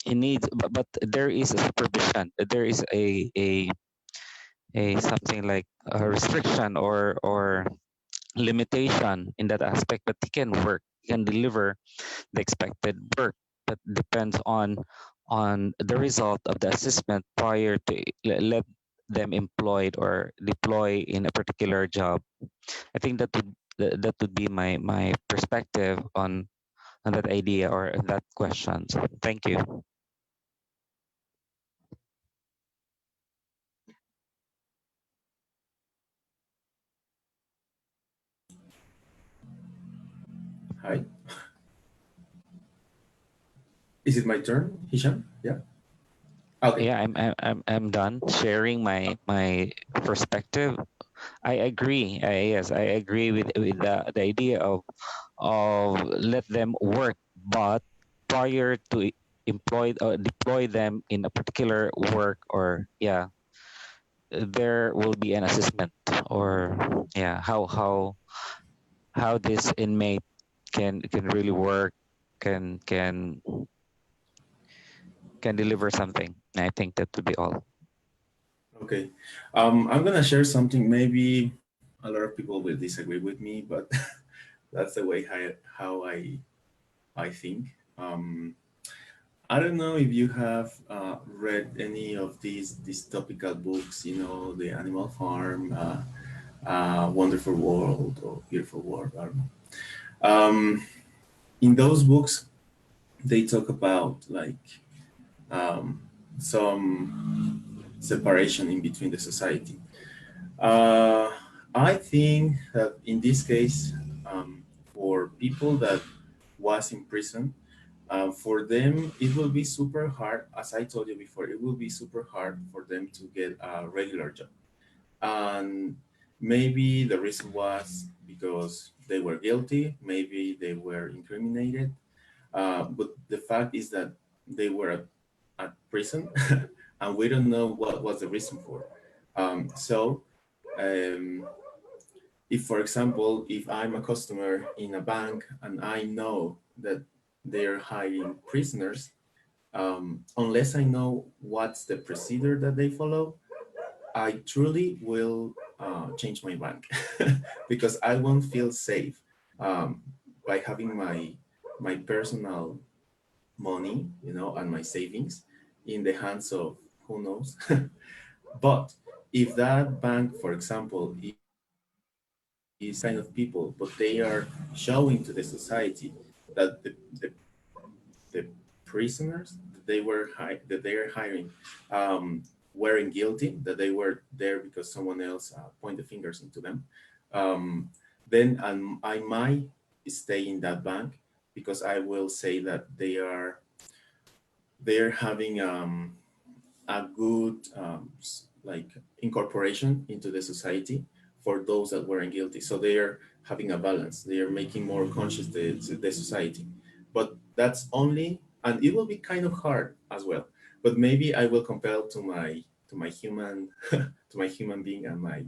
he needs, but there is a supervision. There is a something like a restriction or limitation in that aspect that he can work, he can deliver the expected work. That depends on the result of the assessment prior to let them employed or deploy in a particular job. I think that would be my perspective on that idea or that question. So thank you. Hi. Is it my turn, Hisham? Yeah. Okay. Yeah, I'm done sharing my perspective. I agree. Yes, I agree with the idea of let them work, but prior to employ or deploy them in a particular work or yeah, there will be an assessment or yeah, how this inmate can really work, can can deliver something. And I think that would be all. Okay. I'm gonna share something. Maybe a lot of people will disagree with me, but that's the way how I think. I don't know if you have read any of these topical books. You know, the Animal Farm, Wonderful World, or Beautiful World. I don't know. In those books, they talk about like um, some separation in between the society. Uh, I think that in this case, for people that was in prison, for them it will be super hard. As I told you before, it will be super hard for them to get a regular job. And maybe the reason was because they were guilty, maybe they were incriminated. But the fact is that they were at prison, and we don't know what was the reason for. So, um, if for example, if I'm a customer in a bank and I know that they're hiring prisoners, unless I know what's the procedure that they follow, I truly will change my bank because I won't feel safe by having my personal money, you know, and my savings in the hands of who knows. But if that bank, for example, is kind of people, but they are showing to the society that the prisoners that that they are hiring weren't guilty, that they were there because someone else pointed fingers into them, um, then I might stay in that bank because I will say that they are having a good like incorporation into the society for those that weren't guilty. So they are having a balance. They are making more conscious the society. But that's only, and it will be kind of hard as well. But maybe I will compel to my human to my human being and my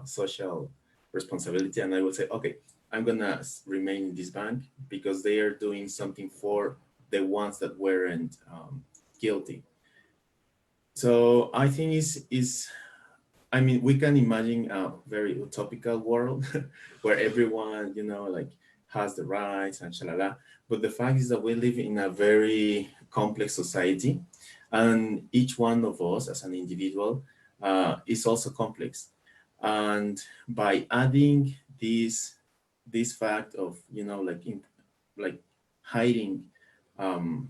social responsibility, and I will say, okay, I'm gonna remain in this bank because they are doing something for the ones that weren't guilty. So I think is I mean we can imagine a very utopical world where everyone like has the rights and shalala. But the fact is that we live in a very complex society, and each one of us as an individual is also complex. And by adding this fact of like hiding um,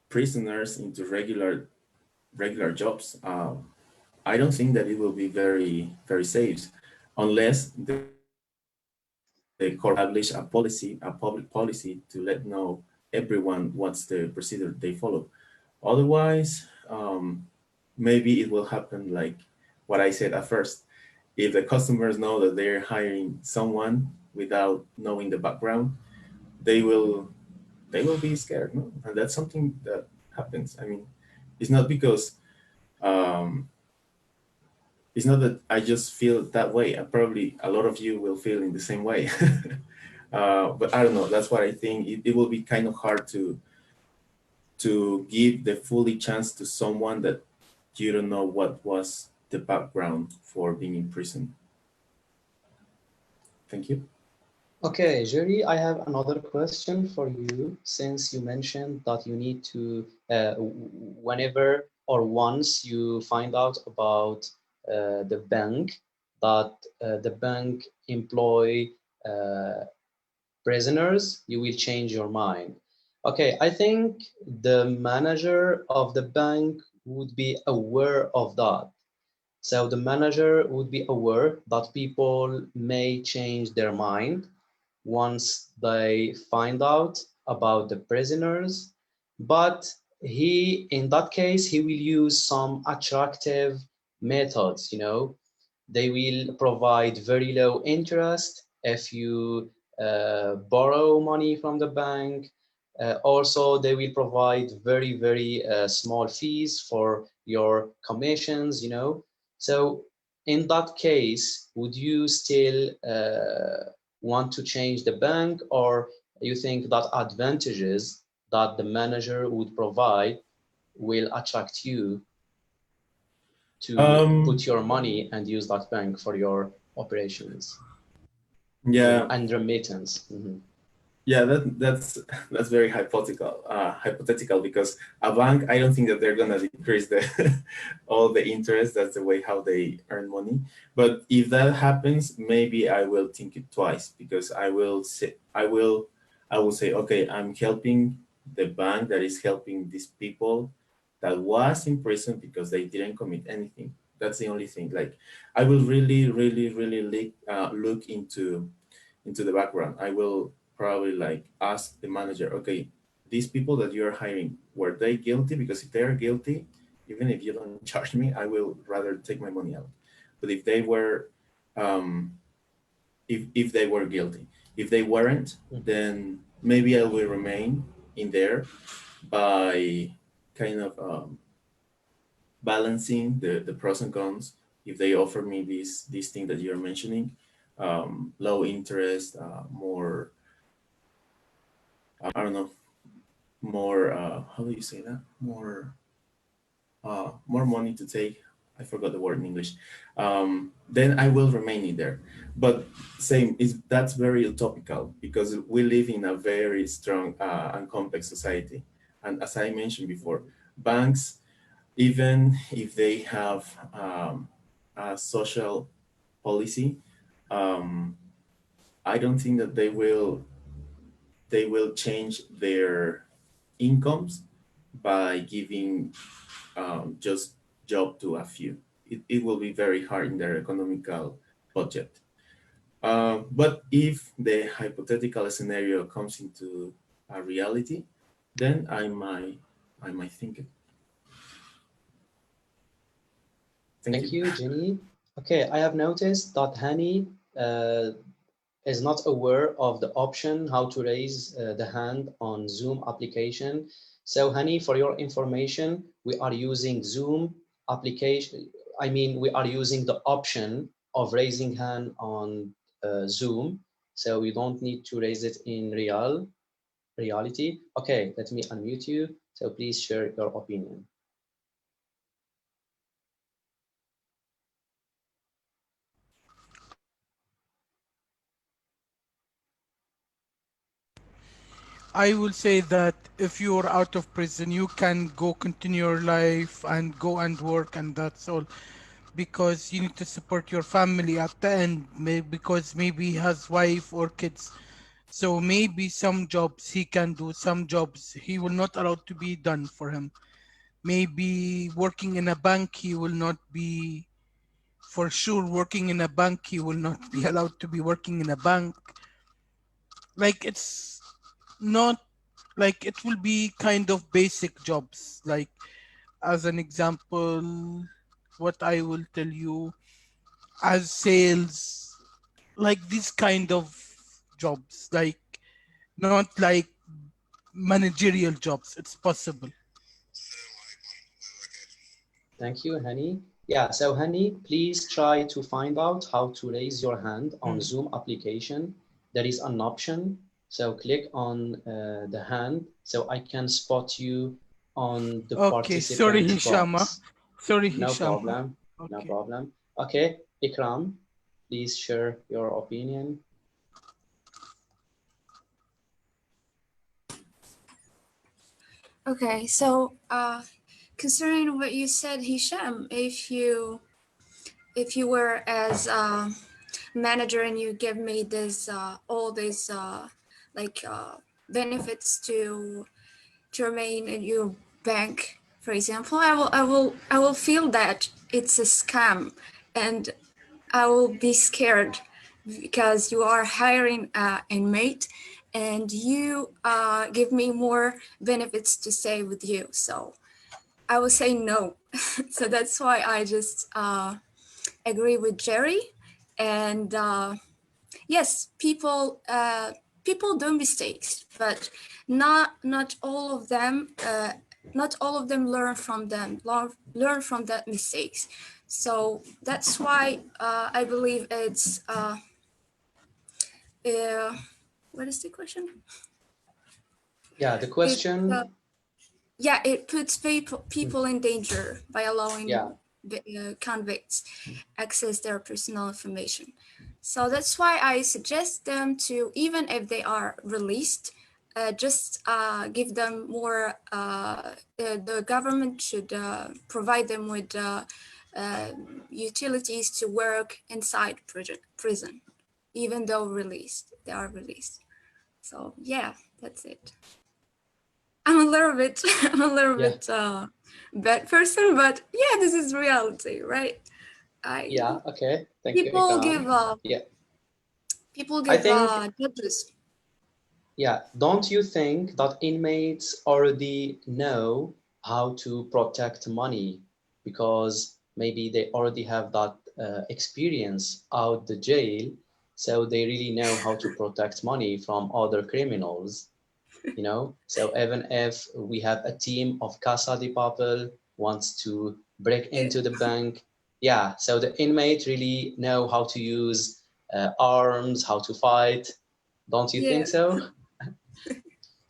prisoners into regular jobs, I don't think that it will be very safe unless the court establish a public policy to let know everyone what's the procedure they follow. Otherwise, maybe it will happen like what I said at first. If the customers know that they're hiring someone without knowing the background, they will be scared, no? And that's something that happens. I mean, it's not because um, it's not that I just feel that way. Probably a lot of you will feel in the same way. But I don't know. That's what I think. It will be kind of hard to give the fully chance to someone that you don't know what was the background for being in prison. Thank you. Okay, Jerry, I have another question for you since you mentioned that you need to, whenever or once you find out about the bank, that the bank employ uh, prisoners, you will change your mind. Okay, I think the manager of the bank would be aware of that. So the manager would be aware that people may change their mind once they find out about the prisoners, but in that case, he will use some attractive methods, they will provide very low interest if you borrow money from the bank. Also, they will provide very small fees for your commissions, So in that case, would you still want to change the bank, or you think that advantages that the manager would provide will attract you to Um, put your money and use that bank for your operations yeah, and remittance? Mhm. Yeah, that's very hypothetical because a bank, I don't think that they're gonna decrease the all the interest. That's the way how they earn money. But if that happens, maybe I will think it twice because I will say, okay, I'm helping the bank that is helping these people that was in prison because they didn't commit anything. That's the only thing. Like I will really look into the background. I will probably like ask the manager, okay, these people that you're hiring, were they guilty? Because if they're guilty, even if you don't charge me, I will rather take my money out. But if they were, if they were guilty, if they weren't, then maybe I will remain in there by kind of balancing the pros and cons. If they offer me this thing that you're mentioning, low interest, more I don't know, more how do you say that? More money to take. I forgot the word in English. Then I will remain in there. But same is that's very utopical because we live in a very strong and complex society. And as I mentioned before, banks, even if they have a social policy, I don't think that they will change their incomes by giving just job to a few. It will be very hard in their economical budget. But if the hypothetical scenario comes into a reality, then I might think it. Thank you, Jenny. Okay, I have noticed that Hani is not aware of the option how to raise the hand on Zoom application. So Hani, for your information, we are using Zoom application. I mean, we are using the option of raising hand on Zoom. So you don't need to raise it in reality. Okay, let me unmute you. So please share your opinion. I will say that if you're out of prison, you can go continue your life and go and work, and that's all. Because you need to support your family at the end, because maybe he has wife or kids. So maybe some jobs he can do, some jobs he will not allow to be done for him. Maybe working in a bank, he will not be, for sure, working in a bank, he will not be allowed to be working in a bank. Like it's not like it will be kind of basic jobs. Like as an example, what I will tell you, as sales, like this kind of jobs, like not like managerial jobs. It's possible. Thank you, Hani. Yeah, so Hani, please try to find out how to raise your hand on Zoom application. There is an option. So click on the hand so I can spot you on the Okay, sorry, participant Hishama. box. Sorry, No Hishama. problem. No Okay. problem. Okay, Ikram, please share your opinion. Okay, so considering what you said, Hisham, if you were as manager and you give me this all these benefits to remain in your bank, for example, I will feel that it's a scam, and I will be scared because you are hiring an inmate and you give me more benefits to stay with you. So I will say no. So that's why I just agree with Jerry. And yes, people do mistakes, but not all of them. Not all of them learn from them. Learn from that mistakes. So that's why I believe it's. What is the question? Yeah, the It's, question. yeah, it puts people in danger by allowing Yeah. convicts access their personal information. So that's why I suggest them to, even if they are released, just give them more. The government should provide them with utilities to work inside prison, even though they are released. So yeah, that's it. I'm a little bit, bad person, but yeah, this is reality, right? Yeah. Okay. Thank you, People Ikram. give Yeah. people I give think. judges. Yeah, don't you think that inmates already know how to protect money because maybe they already have that experience out the jail, so they really know how to protect money from other criminals, you know? So even if we have a team of Casa de Papel wants to break into the bank, yeah, so the inmate really know how to use arms, how to fight. Don't you Yeah. think so?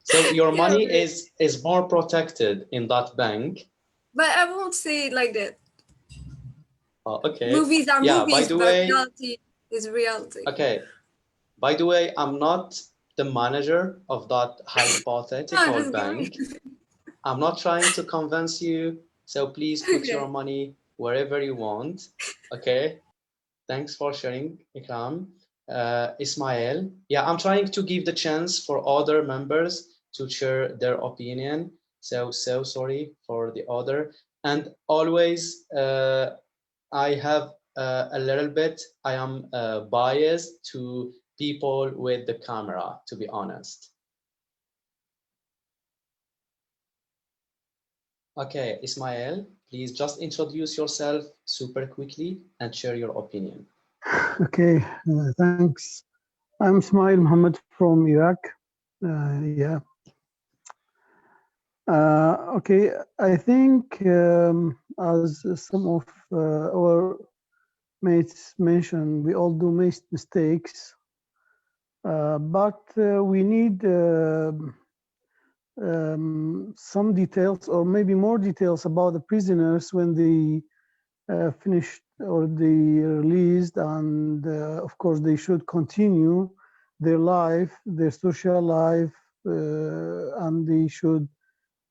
So your Yeah, money is more protected in that bank. but I won't say it like that. Okay. Movies are Yeah, by movies, the but way, reality is reality. okay. By the way, I'm not the manager of that No, hypothetical just give me. bank. I'm not trying to convince you, so please put your Okay. money wherever you want. Okay. Thanks for sharing, Ikram. Ismail, yeah, I'm trying to give the chance for other members to share their opinion. So sorry for the other. And always, I have a little bit, I am biased to people with the camera, to be honest. Okay, Ismail, please just introduce yourself super quickly and share your opinion. Okay, thanks. I'm Ismail Mohammed from Iraq. Yeah. Okay, I think as some of our mates mentioned, we all do mistakes, but we need some details or maybe more details about the prisoners when they finished or they released, and of course they should continue their life, their social life, and they should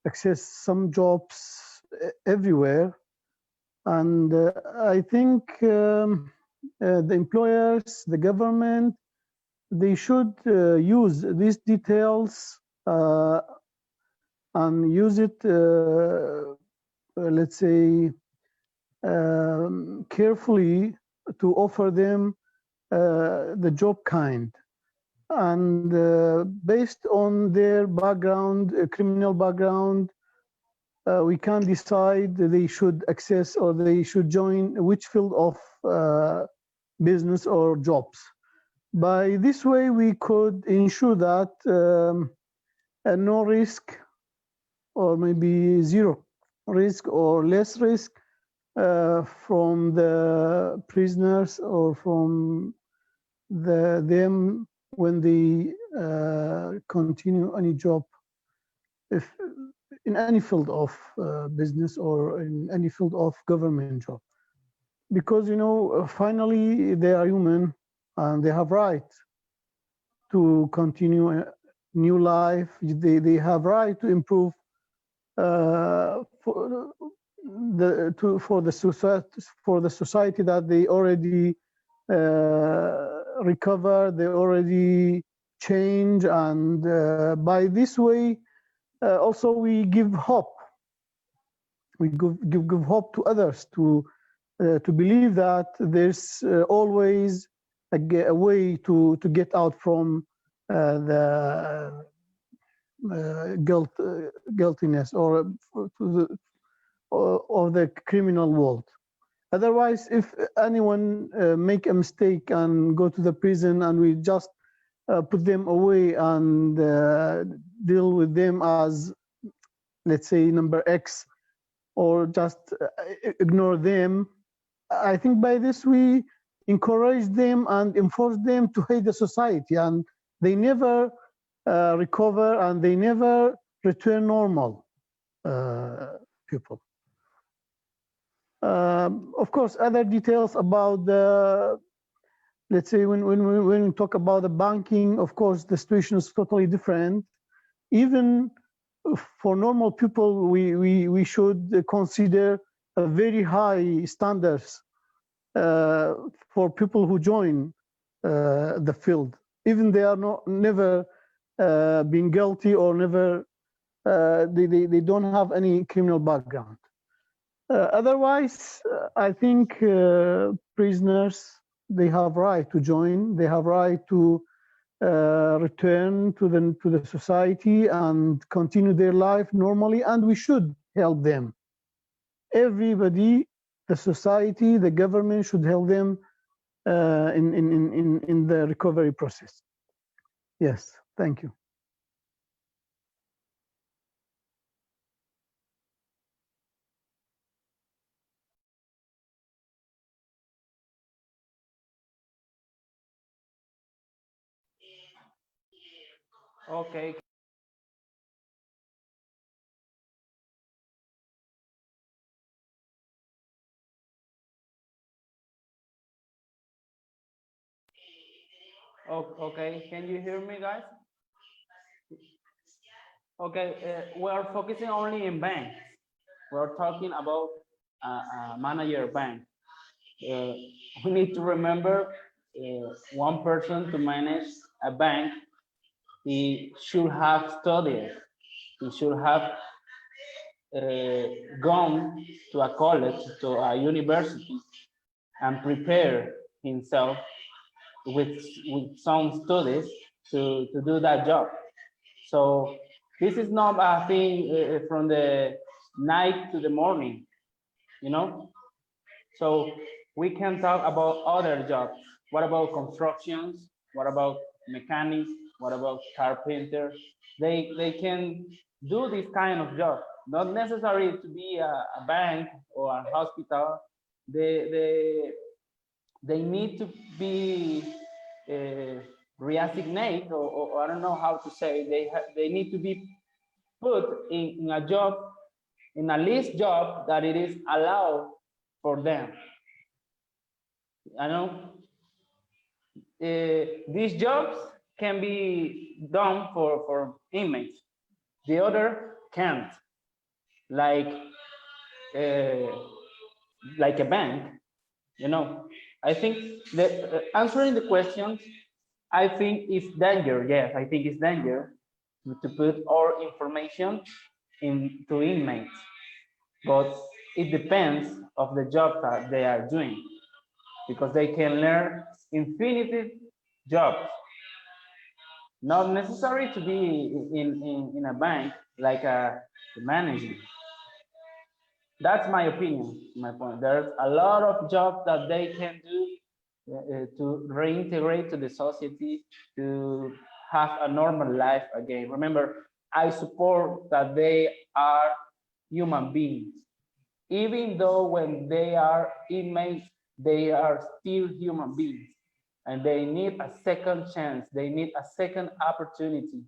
access some jobs everywhere. And I think the employers, the government, they should use these details and use it, let's say, carefully to offer them the job kind. And based on their background, criminal background, we can decide they should access or they should join which field of business or jobs. By this way, we could ensure that no risk or maybe zero risk or less risk from the prisoners or from them when they continue any job, if in any field of business or in any field of government job. Because finally they are human and they have right to continue a new life. They have right to improve for the society that they already recover, they already change, and by this way also we give hope. We give hope to others to believe that there's always a way to get out from the guiltiness or of the criminal world. Otherwise, if anyone make a mistake and go to the prison and we just put them away and deal with them as, let's say, number X, or just ignore them, I think by this we encourage them and enforce them to hate the society, and they never recover and they never return normal people. Of course, other details about the, let's say, when we talk about the banking, of course, the situation is totally different. Even for normal people, we should consider a very high standards for people who join the field, even they are never been guilty or never they don't have any criminal background. Otherwise, I think prisoners, they have right to join, they have right to return to the society and continue their life normally, and we should help them. Everybody, the society, the government should help them in the recovery process. Yes, thank you. Okay. Okay, can you hear me, guys? Okay, we are focusing only in banks. We're talking about manager bank. We need to remember one person to manage a bank, he should have studied, he should have gone to a college, to a university, and prepare himself with some studies to do that job. So this is not a thing from the night to the morning, you know? So we can talk about other jobs. What about constructions? What about mechanics? What about carpenters? They can do this kind of job. Not necessary to be a bank or a hospital. They need to be reassigned, or I don't know how to say. They need to be put in a job, in a list job that it is allowed for them. I know these jobs can be done for inmates. The other can't, like a bank, you know. I think that answering the question, I think it's danger. Yes, I think it's danger to put all information into inmates, but it depends of the job that they are doing, because they can learn infinite jobs. Not necessary to be in a bank like a manager. That's my opinion, my point. There's a lot of jobs that they can do to reintegrate to the society, to have a normal life again. Remember, I support that they are human beings. Even though when they are inmates, they are still human beings. And they need a second chance. They need a second opportunity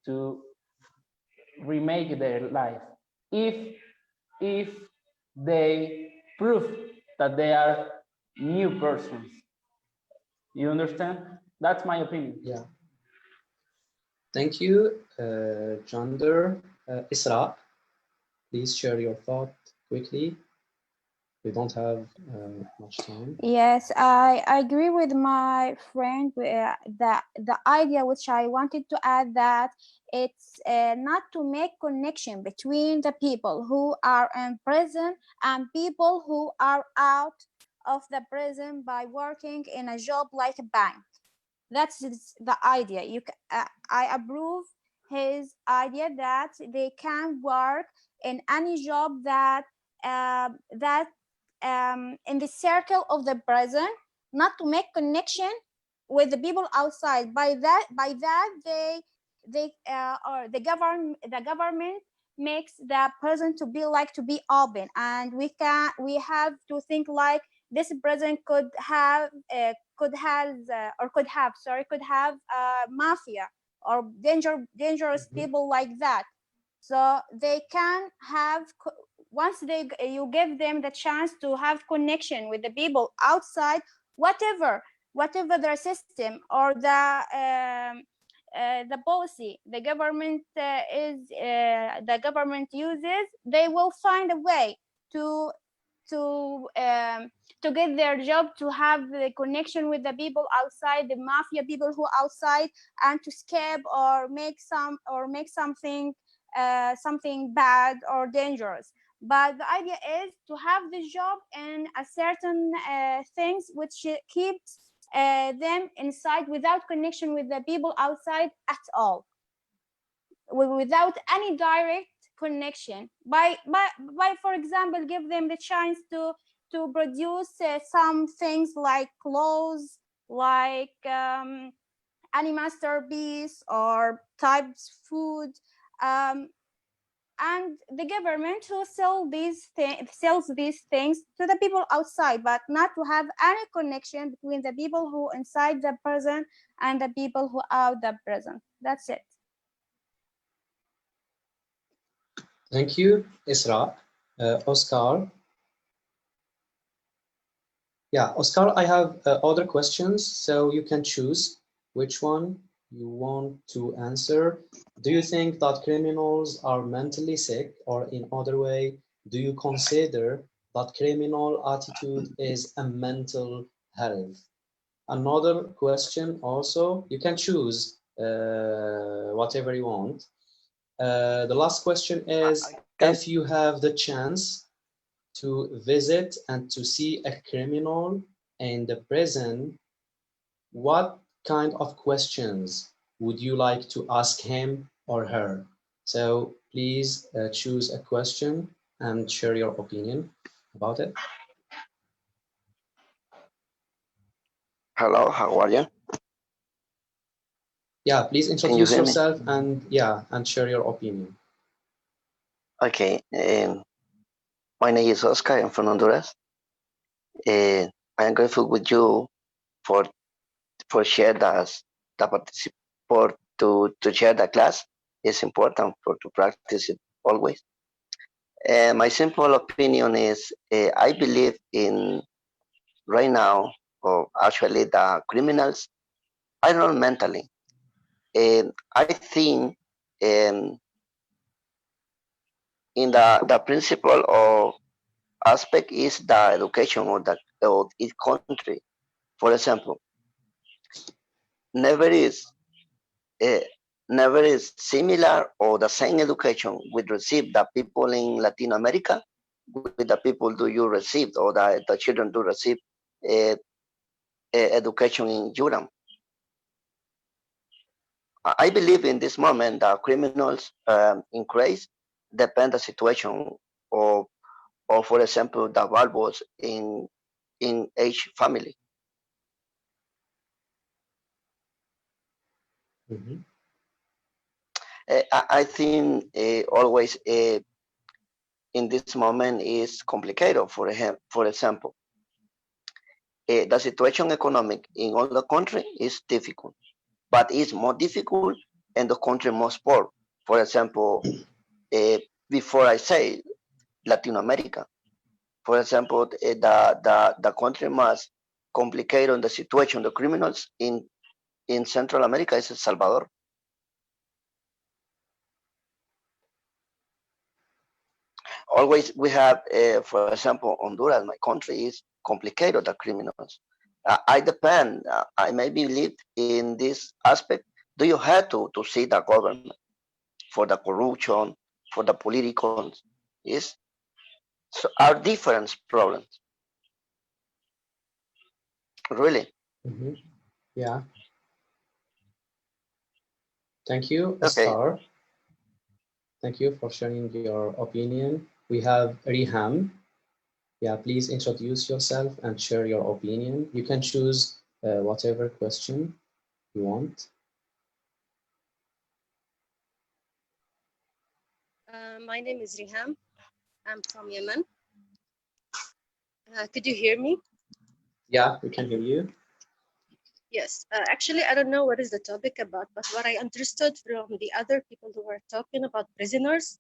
to remake their life. If they prove that they are new persons. You understand? That's my opinion. Yeah. Thank you, Jander. Isra, please share your thought quickly. We don't have much time. Yes, I agree with my friend that the idea which I wanted to add, that it's not to make connection between the people who are in prison and people who are out of the prison by working in a job like a bank. That's the idea. I approve his idea that they can work in any job that in the circle of the prison, not to make connection with the people outside. By that they or the government makes the prison to be open, and we have to think like this prison could have mafia or dangerous people like that. So they can have, once you give them the chance to have connection with the people outside, whatever their system or the policy the government uses, they will find a way to get their job, to have the connection with the people outside, the mafia people who outside, and to escape or make something bad or dangerous. But the idea is to have the job in a certain things which keeps them inside, without connection with the people outside at all, without any direct connection. By for example, give them the chance to produce some things like clothes, like any masterpiece or types food, and the government who sells these things to the people outside, but not to have any connection between the people who inside the prison and the people who out the prison. That's it. Thank you, Isra. Oscar. Yeah, Oscar, I have other questions, so you can choose which one you want to answer. Do you think that criminals are mentally sick, or in other way, do you consider that criminal attitude is a mental health? Another question also, you can choose whatever you want. The last question is, if you have the chance to visit and to see a criminal in the prison, what kind of questions would you like to ask him or her? So please choose a question and share your opinion about it. Hello, how are you? Yeah, please Can you introduce hear me? yourself and share your opinion. Okay, my name is Oscar. I'm from Honduras. I am grateful with you for share the particip for to share the class. It's important for to practice it always. My simple opinion is I believe in right now, or actually the criminals are not mentally. I think um, in the principle of aspect is the education of each country. For example, never is uh, never is similar or the same education we receive the people in Latin America with the people do you receive or the children do receive uh, education in Europe. I believe in this moment the criminals increase depend the situation or for example the values in each family. Mm-hmm. I think always in this moment is complicated. For example, the situation economic in all the country is difficult, but it's more difficult in the country most poor. For example, uh, before I say Latin America, for example, the country most complicated on the situation, the criminals in Central America is El Salvador. Always we have, for example, Honduras, my country is complicated, the criminals. I depend, I maybe live in this aspect. Do you have to see the government for the corruption, for the political, yes? So are different problems, really. Mm-hmm. Yeah, thank you, Okay, Star. Thank you for sharing your opinion. We have Riham. Yeah, please introduce yourself and share your opinion. You can choose whatever question you want. My name is Riham. I'm from Yemen. Could you hear me? Yeah, we can hear you. Yes. Actually, I don't know what is the topic about, but what I understood from the other people who were talking about prisoners,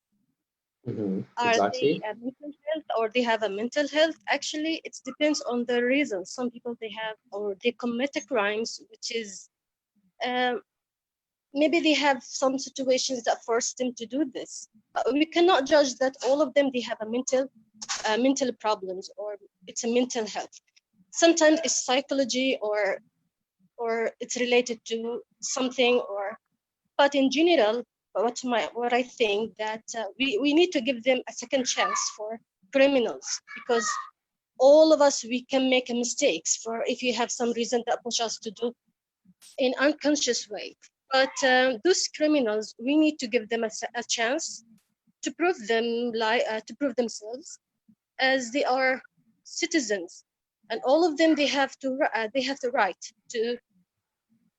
Mm-hmm. are they Exactly. mental health or they have a mental health? Actually, it depends on the reason. Some people they have or they commit a crimes, which is um, maybe they have some situations that force them to do this. We cannot judge that all of them they have a mental problems or it's a mental health. Sometimes it's psychology or it's related to something but in general what I think that we need to give them a second chance for criminals because all of us we can make mistakes for if you have some reason that push us to do in unconscious way but those criminals we need to give them a chance to prove to prove themselves as they are citizens and all of them they have the right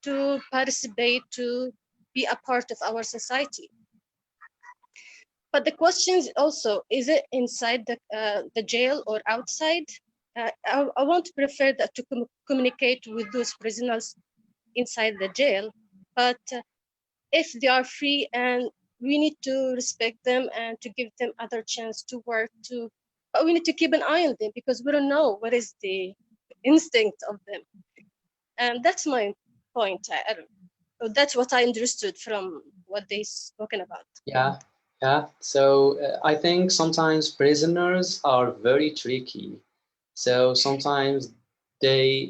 to participate, to be a part of our society. But the question is also, is it inside the jail or outside? I want to prefer that to communicate with those prisoners inside the jail. But if they are free and we need to respect them and to give them other chance to work but we need to keep an eye on them because we don't know what is the instinct of them. And that's my point. I don't know. That's what I understood from what they spoken about. Yeah, yeah. So I think sometimes prisoners are very tricky. So sometimes they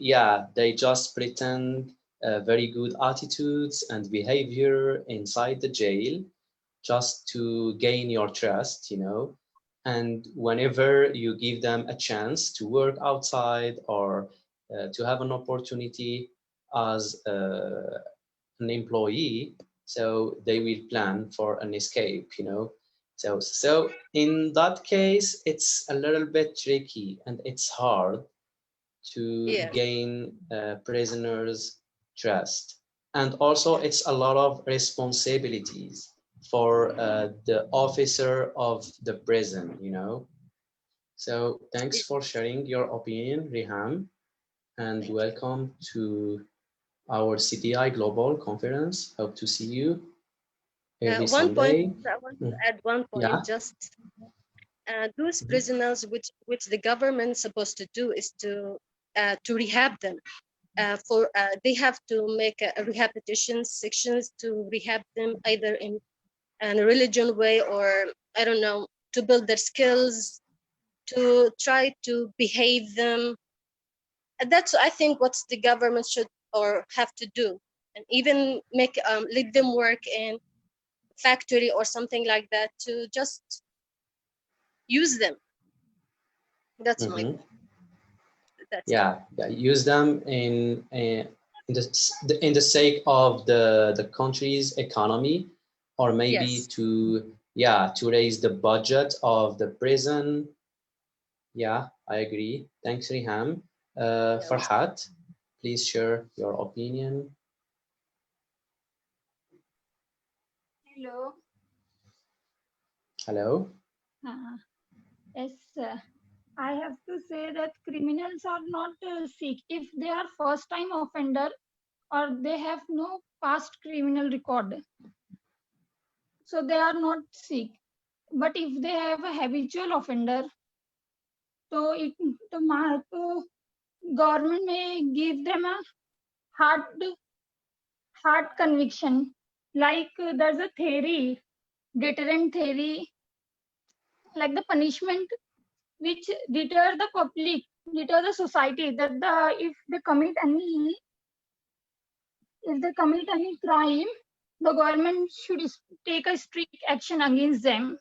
just pretend very good attitudes and behavior inside the jail just to gain your trust, you know. And whenever you give them a chance to work outside or to have an opportunity as an employee, so they will plan for an escape, you know. So in that case, it's a little bit tricky and it's hard to Yeah. gain prisoners' trust. And also, it's a lot of responsibilities for the officer of the prison, you know. So thanks for sharing your opinion, Riham, and welcome to our CTI Global Conference. Hope to see you every One point Sunday. I want to add, one Yeah. point, just those prisoners which the government is supposed to do is to rehab them. They have to make a rehabilitation sections to rehab them either in a religion way, or I don't know, to build their skills, to try to behave them. And that's, I think, what the government should or have to do, and even make let them work in factory or something like that to just use them. That's my Mm-hmm. that's it. Yeah, yeah. Use them in the sake of the country's economy, or maybe Yes. to raise the budget of the prison. Yeah, I agree. Thanks, Riham. Farhat, please share your opinion. Hello. Hello. Yes, I have to say that criminals are not sick if they are first time offender or they have no past criminal record. So they are not sick. But if they have a habitual offender, so the government may give them a hard conviction. Like there's a theory, deterrent theory, like the punishment which deter the public, deter the society, that if they commit any crime, the government should take a strict action against them.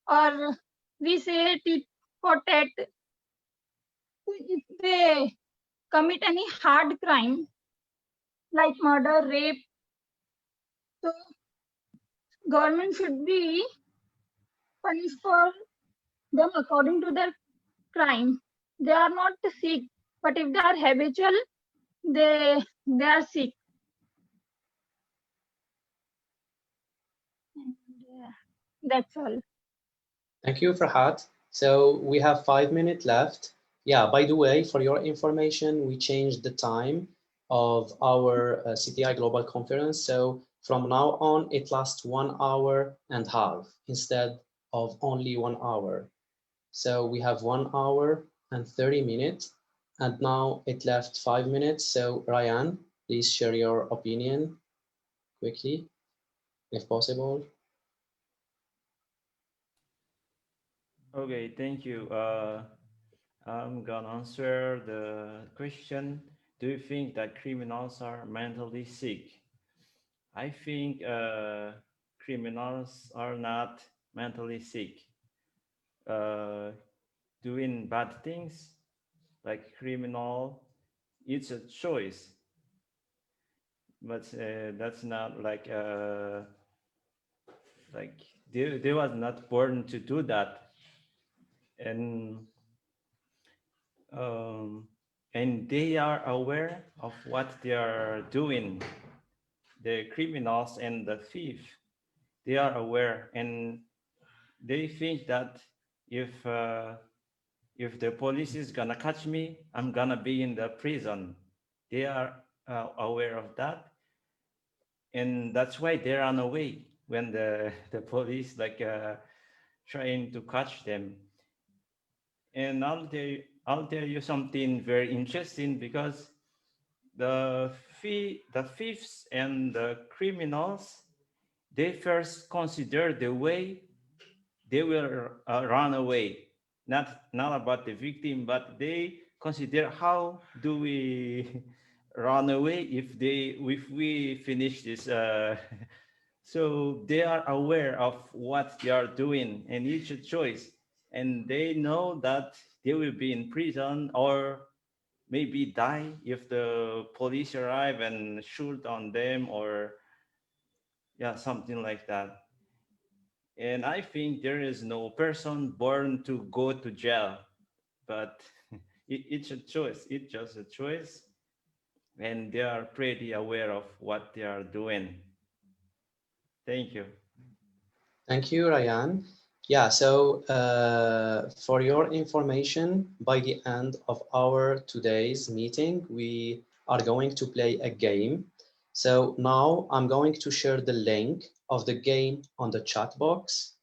Or we say tit for tat. If they commit any hard crime like murder, rape, so government should be punished for them according to their crime. They are not sick, but if they are habitual, they are sick. And, that's all. Thank you, Farhat. So we have 5 minutes left. Yeah, by the way, for your information, we changed the time of our CTI Global Conference. So from now on, it lasts 1 hour and a half instead of only 1 hour. So we have 1 hour and 30 minutes, and now it left 5 minutes. So Ryan, please share your opinion quickly, if possible. Okay, thank you. I'm gonna answer the question. Do you think that criminals are mentally sick? I think criminals are not mentally sick. Doing bad things like criminal, it's a choice, but that's not like they was not born to do that, and um, and they are aware of what they are doing. The criminals and the thief, they are aware, and they think that if uh, if the police is gonna catch me, I'm gonna be in the prison. They are aware of that, and that's why they run away when the police trying to catch them. And I'll tell you something very interesting, because the the thieves and the criminals, they first consider the way they will run away. Not about the victim, but they consider how do we run away if we finish this. So they are aware of what they are doing and each choice, and they know that they will be in prison or maybe die if the police arrive and shoot on them, or yeah, something like that. And I think there is no person born to go to jail, but it's a choice. It's just a choice, and they are pretty aware of what they are doing. Thank you. Thank you, Ryan. Yeah, so for your information, by the end of our today's meeting, we are going to play a game. So now I'm going to share the link of the game on the chat box.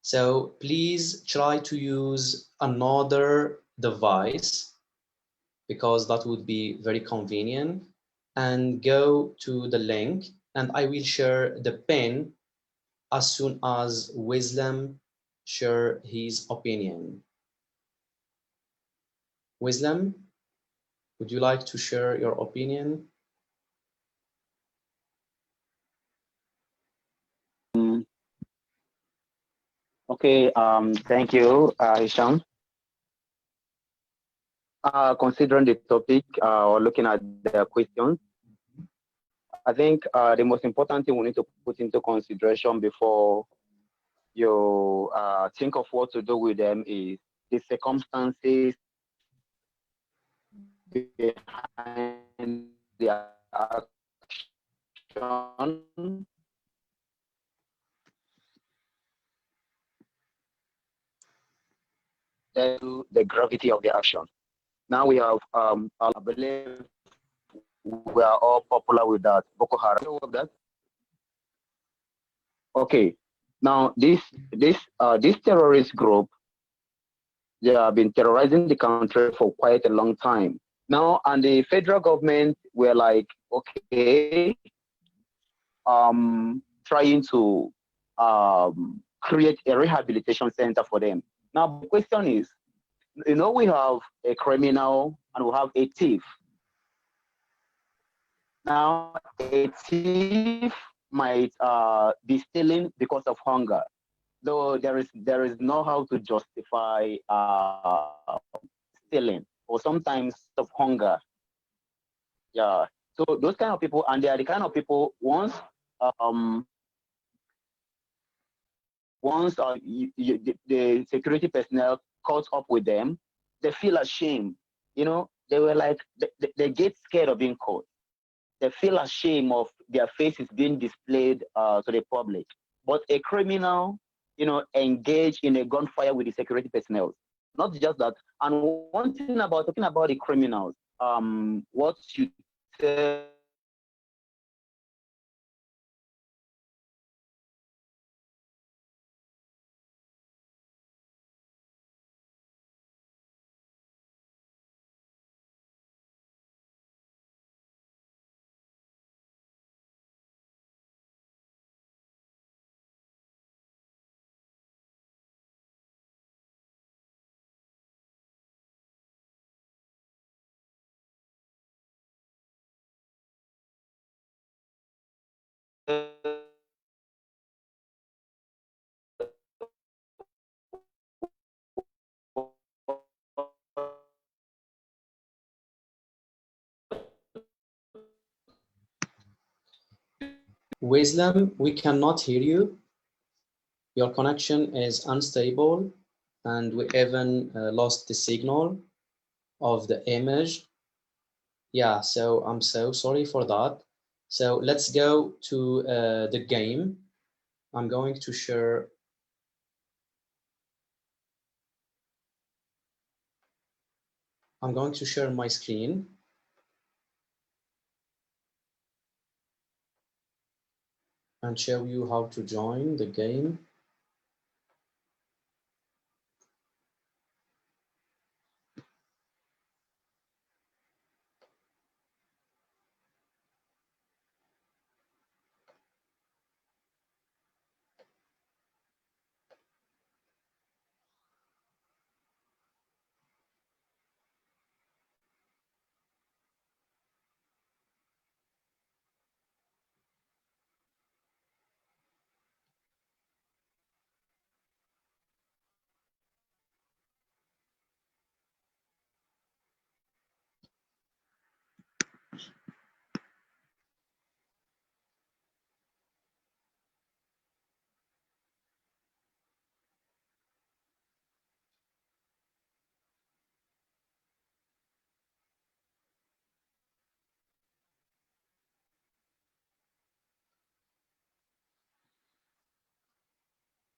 So please try to use another device because that would be very convenient, and go to the link, and I will share the pin as soon as Wisdom share his opinion. Wisdom, would you like to share your opinion? Okay, thank you, Hisham. Considering the topic or looking at the questions, I think the most important thing we need to put into consideration before you think of what to do with them is the circumstances behind the action, the gravity of the action. Now we have, I believe we are all popular with that. Boko Haram. You know that? Okay. Now this terrorist group, they have been terrorizing the country for quite a long time. Now, and the federal government were like, okay, trying to create a rehabilitation center for them. Now, the question is, you know, we have a criminal and we have a thief. Now, a thief might be stealing because of hunger, though there is no how to justify stealing, or sometimes of hunger. Yeah. So those kind of people, and they are the kind of people um the security personnel caught up with them, they feel ashamed. You know, they were like they get scared of being caught. They feel ashamed of their faces being displayed to the public. But a criminal, you know, engaged in a gunfire with the security personnel. Not just that. And one thing about talking about the criminals, what you tell Wisdom, we cannot hear you. Your connection is unstable, and we even lost the signal of the image. Yeah, so I'm so sorry for that. So let's go to the game. I'm going to share. I'm going to share my screen and show you how to join the game.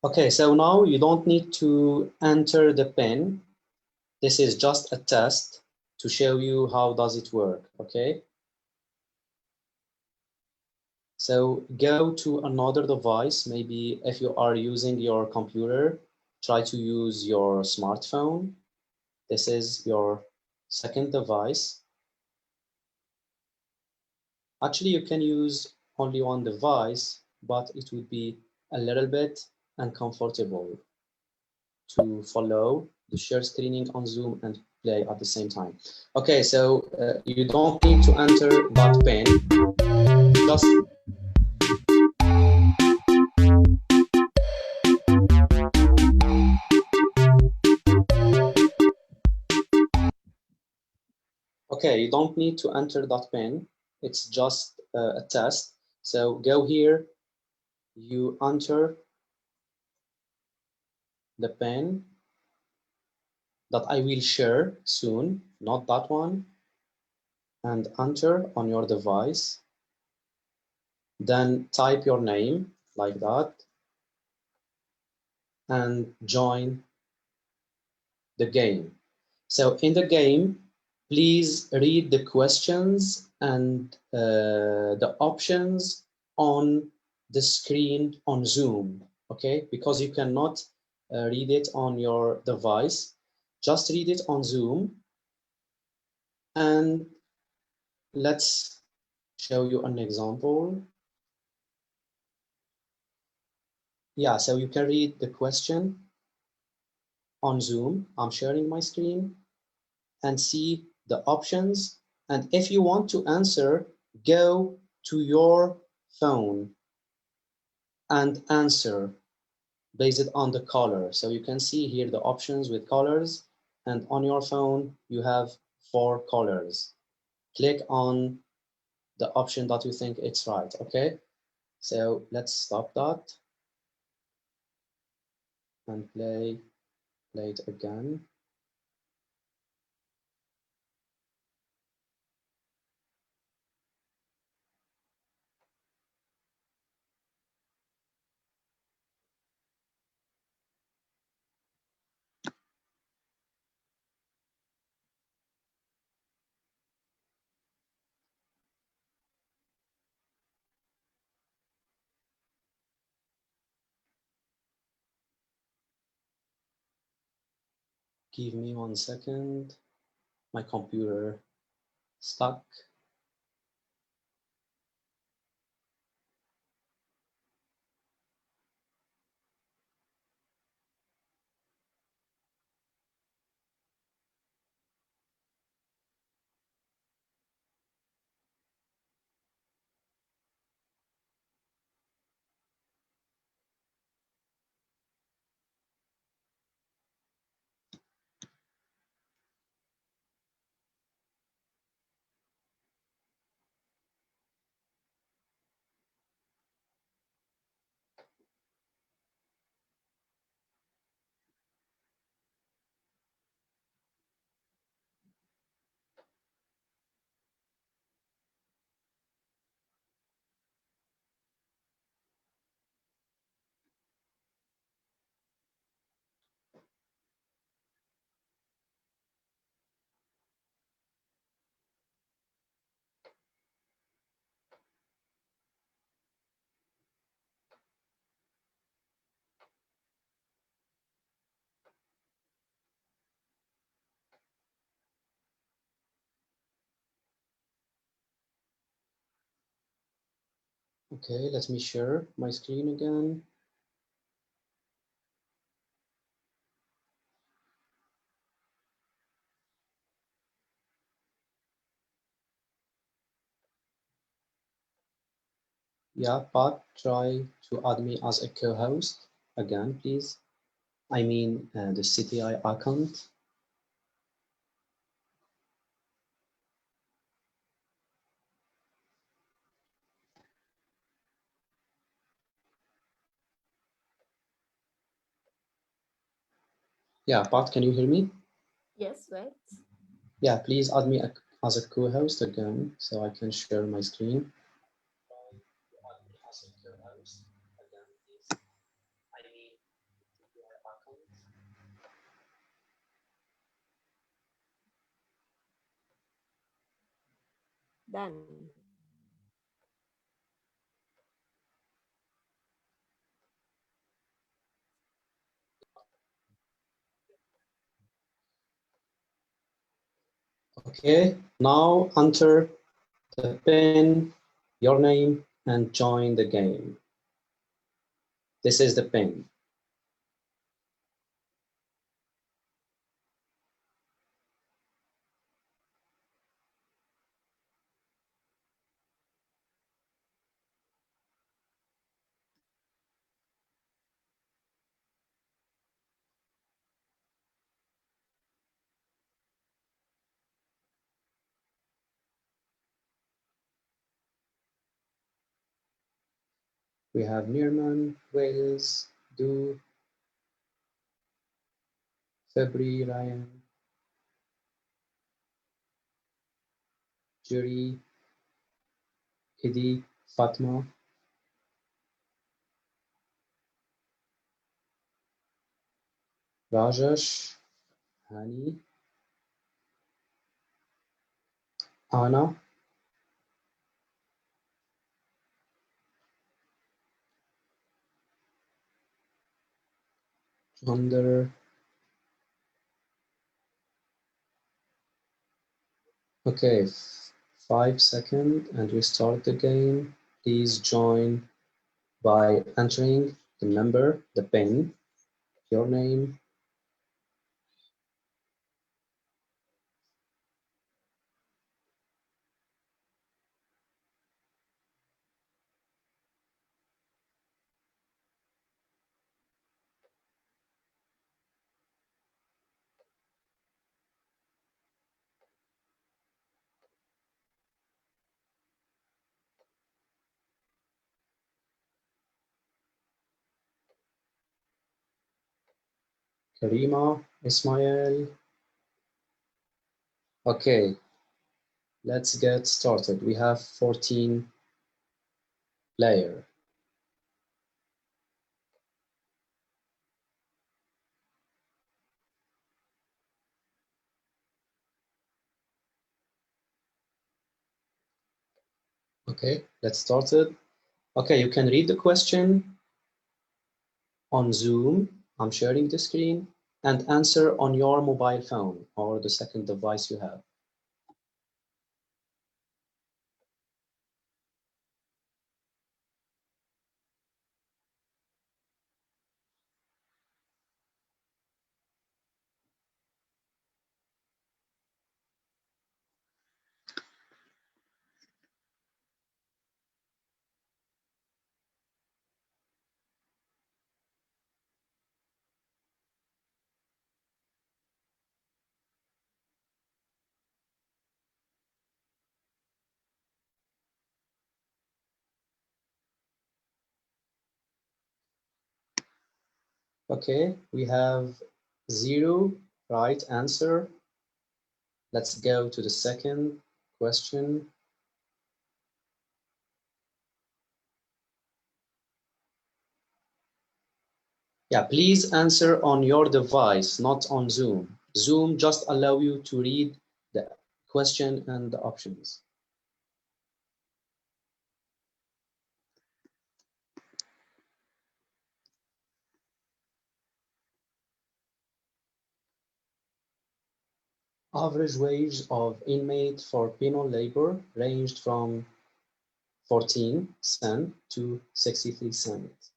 Okay, so now you don't need to enter the PIN. This is just a test to show you how does it work, okay? So go to another device. Maybe if you are using your computer, try to use your smartphone. This is your second device. Actually, you can use only one device, but it would be a little bit uncomfortable to follow the share screening on Zoom and play at the same time. Okay, so you don't need to enter that pin. Just okay, you don't need to enter that pin. It's just a test. So go here, you enter the pin that I will share soon, not that one, and enter on your device. Then type your name like that and join the game. So in the game, please read the questions and the options on the screen on Zoom, okay? Because you cannot read it on your device. Just read it on Zoom. And let's show you an example. Yeah, so you can read the question on Zoom. I'm sharing my screen and see the options. And if you want to answer, go to your phone and answer based on the color. So you can see here the options with colors, and on your phone, you have 4 colors. Click on the option that you think it's right, okay? So let's stop that and play it again. Give me 1 second. My computer stuck. Okay, let me share my screen again. Yeah, Pat, try to add me as a co-host again, please. I mean, the CTI account. Yeah, Pat, can you hear me? Yes, right. Yeah, please add me as a co-host again so I can share my screen. Done. Okay, now enter the PIN, your name, and join the game. This is the PIN. We have Nirman, Wales, Du, February, Ryan, Jury, Hidi, Fatma, Rajesh, Hani, Anna, Under. Okay, 5 seconds and we start the game. Please join by entering the number, the PIN, your name, Karima, Ismail. Okay, let's get started. We have 14 players. Okay, let's start it. Okay, you can read the question on Zoom. I'm sharing the screen and answer on your mobile phone or the second device you have. Okay, we have 0 right answer. Let's go to the second question. Yeah, please answer on your device, not on Zoom. Zoom just allow you to read the question and the options. Average wage of inmate for penal labor ranged from 14 cents to 63 cents.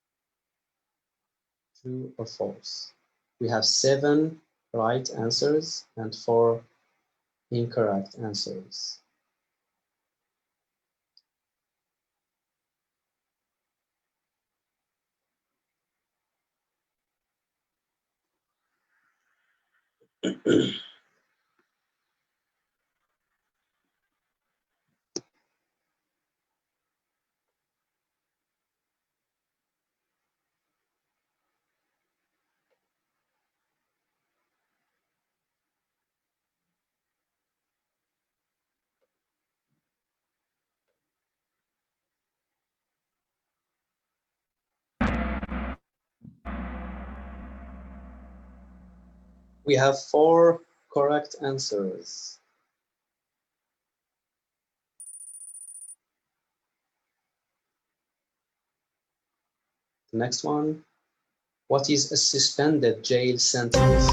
True or false? We have 7 right answers and 4 incorrect answers. We have 4 correct answers. The next one. What is a suspended jail sentence?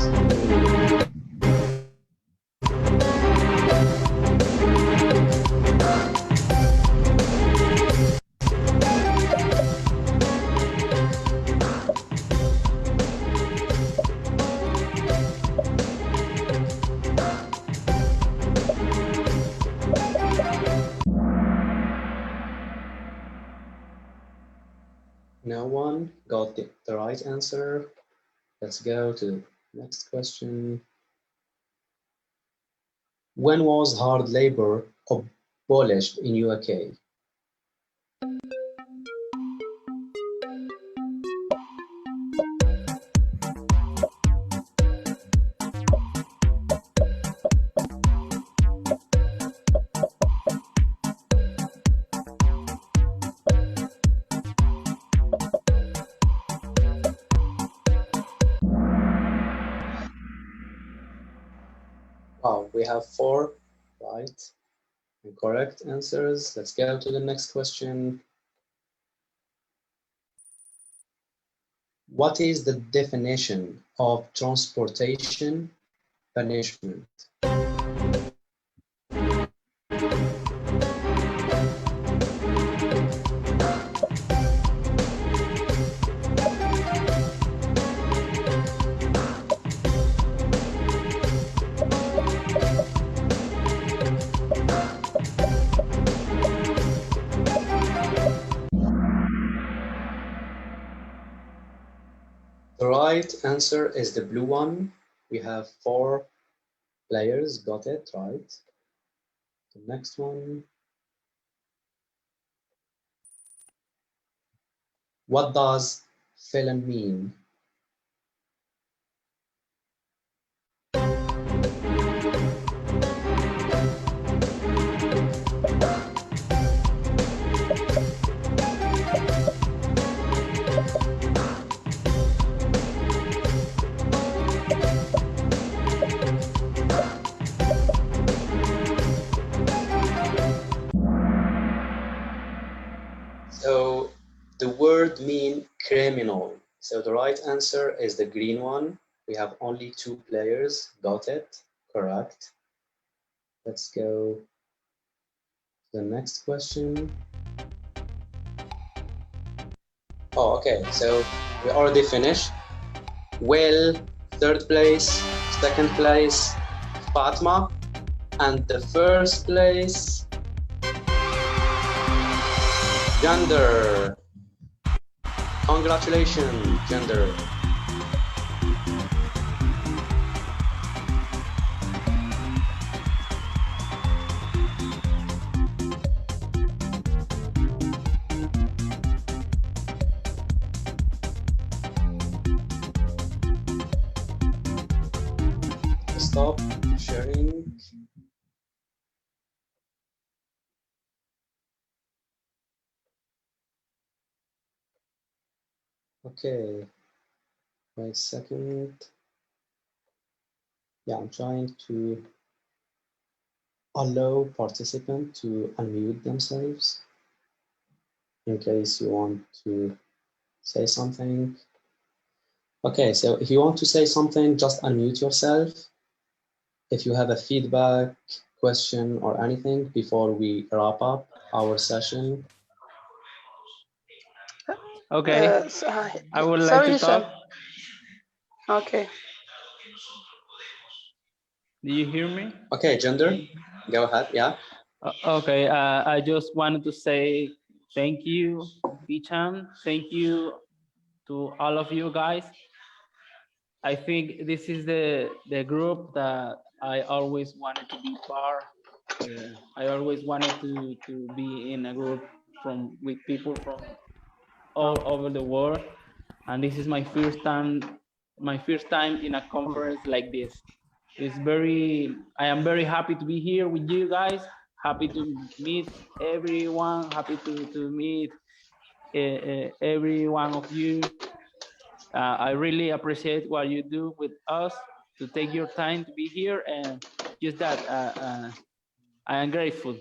No one got the right answer. Let's go to the next question. When was hard labor abolished in UK? Wow, we have 4 right and correct answers. Let's go to the next question. What is the definition of transportation punishment? The right answer is the blue one. We have 4 players got it right. The next one. What does felon mean? So the word mean criminal. So the right answer is the green one. We have only 2 players got it correct. Let's go to the next question. Oh, okay, so we already finished. Well, 3rd place, 2nd place, Fatma, and the 1st place, Gender. Congratulations, Gender. Stop sharing. Okay, wait a second. Yeah, I'm trying to allow participants to unmute themselves in case you want to say something. Okay, so if you want to say something, just unmute yourself. If you have a feedback, question, or anything before we wrap up our session. Okay, I would like to talk. Okay. Do you hear me? Okay, Gender, go ahead, yeah. Okay, I just wanted to say thank you, Picham. Thank you to all of you guys. I think this is the group that I always wanted to be part. I always wanted to be in a group with people from all over the world, and this is my first time in a conference like this. I am very happy to be here with you guys. Happy to meet everyone. Happy to meet every one of you. I really appreciate what you do with us. to take your time to be here, and just that I am grateful.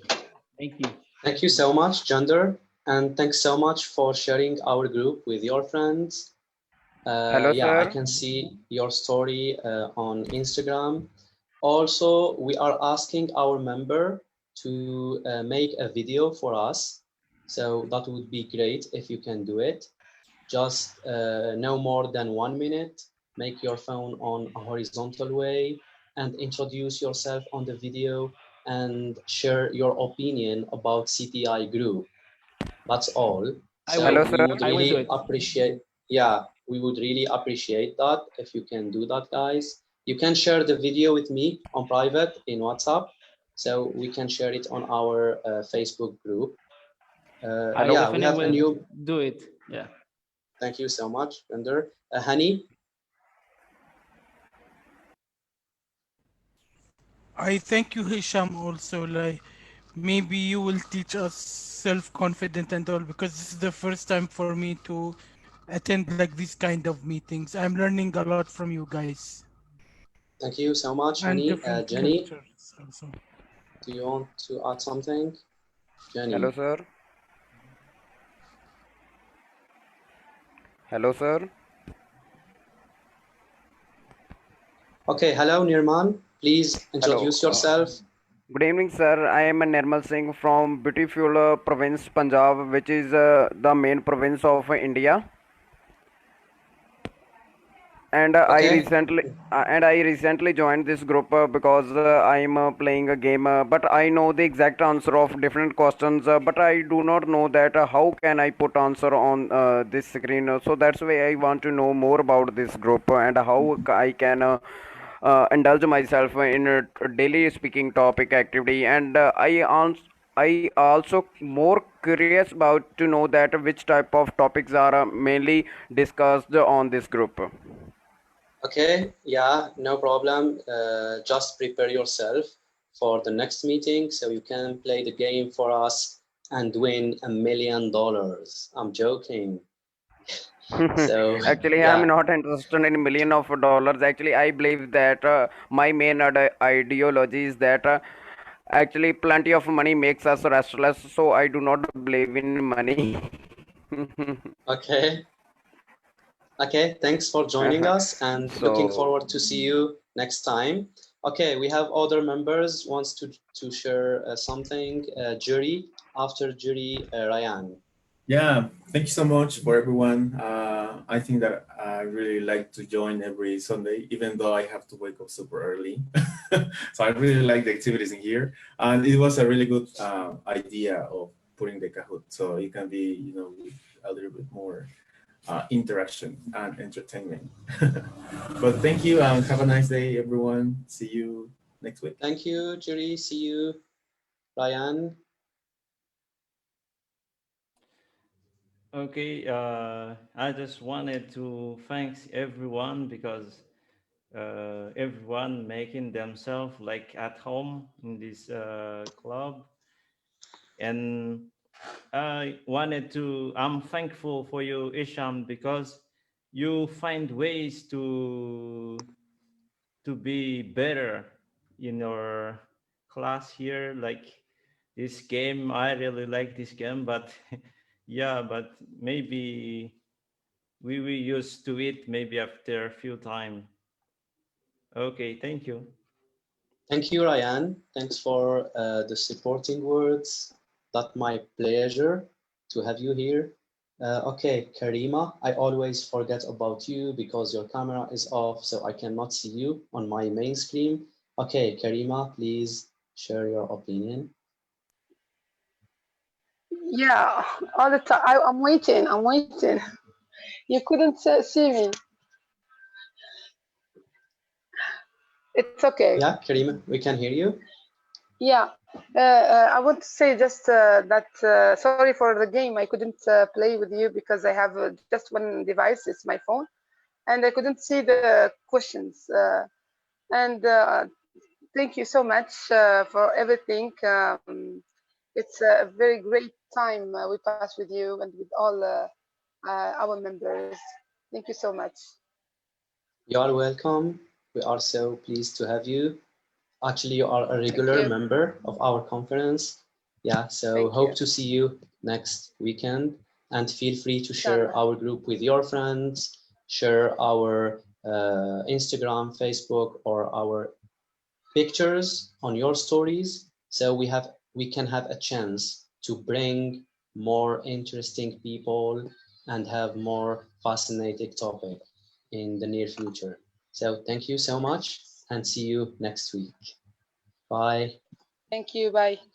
Thank you. Thank you so much, Gender, and thanks so much for sharing our group with your friends. Hello, Yeah, I sir. can see your story on Instagram. Also, we are asking our member to make a video for us. So that would be great if you can do it. Just no more than 1 minute. Make your phone on a horizontal way and introduce yourself on the video and share your opinion about CTI group. That's all. Hello, So we sir. would really appreciate, yeah, we would really appreciate that if you can do that, guys. You can share the video with me on private in WhatsApp, so we can share it on our Facebook group. I Yeah, we definitely have a will new. do it. Yeah. Thank you so much, Gender. Hani? I thank you, Hisham, also. Like, maybe you will teach us self-confident and all, because this is the first time for me to attend like these kind of meetings. I'm learning a lot from you guys. Thank you so much, And Hani. different Jenny, cultures also. do you want to add something? Hello, Jenny. sir. Hello, sir. Okay, hello, Nirman. Please Hello. introduce yourself. Good evening, sir. I am Nirmal Singh from beautiful province Punjab, which is the main province of India. And Okay. I recently joined this group because I'm playing a game, but I know the exact answer of different questions, but I do not know that how can I put answer on this screen. So that's why I want to know more about this group and how I can indulge myself in a daily speaking topic activity. And I also more curious about to know that which type of topics are mainly discussed on this group. Okay, yeah, no problem. Just prepare yourself for the next meeting so you can play the game for us and win $1 million. I'm joking. So, Actually, I'm yeah, not interested in million of dollars. Actually, I believe that my main ideology is that actually plenty of money makes us restless. So I do not believe in money. okay. Okay, thanks for joining us and looking So forward to see you next time. Okay, we have other members wants to share something. Jury, after Jury, Ryan. Yeah, thank you so much for everyone. I think that I really like to join every Sunday, even though I have to wake up super early. So I really like the activities in here, and it was a really good idea of putting the Kahoot, so it can be, with a little bit more interaction and entertainment. But thank you and have a nice day, everyone. See you next week. Thank you, Jury. See you, Ryan. Okay, I just wanted to thank everyone because everyone making themselves like at home in this club, and I'm thankful for you, Isham, because you find ways to be better in your class here. Like this game, I really like this game, but yeah, but maybe we will used to it maybe after a few time. Okay, thank you. Thank you, Ryan. Thanks for the supporting words. That's my pleasure to have you here. Okay, Karima, I always forget about you because your camera is off, so I cannot see you on my main screen. Okay, Karima, please share your opinion. Yeah, all the time. I'm waiting. I'm waiting. You couldn't see me. It's okay. Yeah, Karima, we can hear you. Yeah. I want to say just that sorry for the game. I couldn't play with you because I have just one device. It's my phone, and I couldn't see the questions. And thank you so much for everything. It's a very great time we pass with you and with all our members. Thank you so much. You are welcome. We are so pleased to have you. Actually, you are a Thank regular you. member of our conference. Yeah, so Thank hope you. to see you next weekend, and feel free to share Inshallah. our group with your friends, share our Instagram, Facebook, or our pictures on your stories, so we can have a chance to bring more interesting people and have more fascinating topic in the near future. So thank you so much, and see you next week. Bye. Thank you. Bye.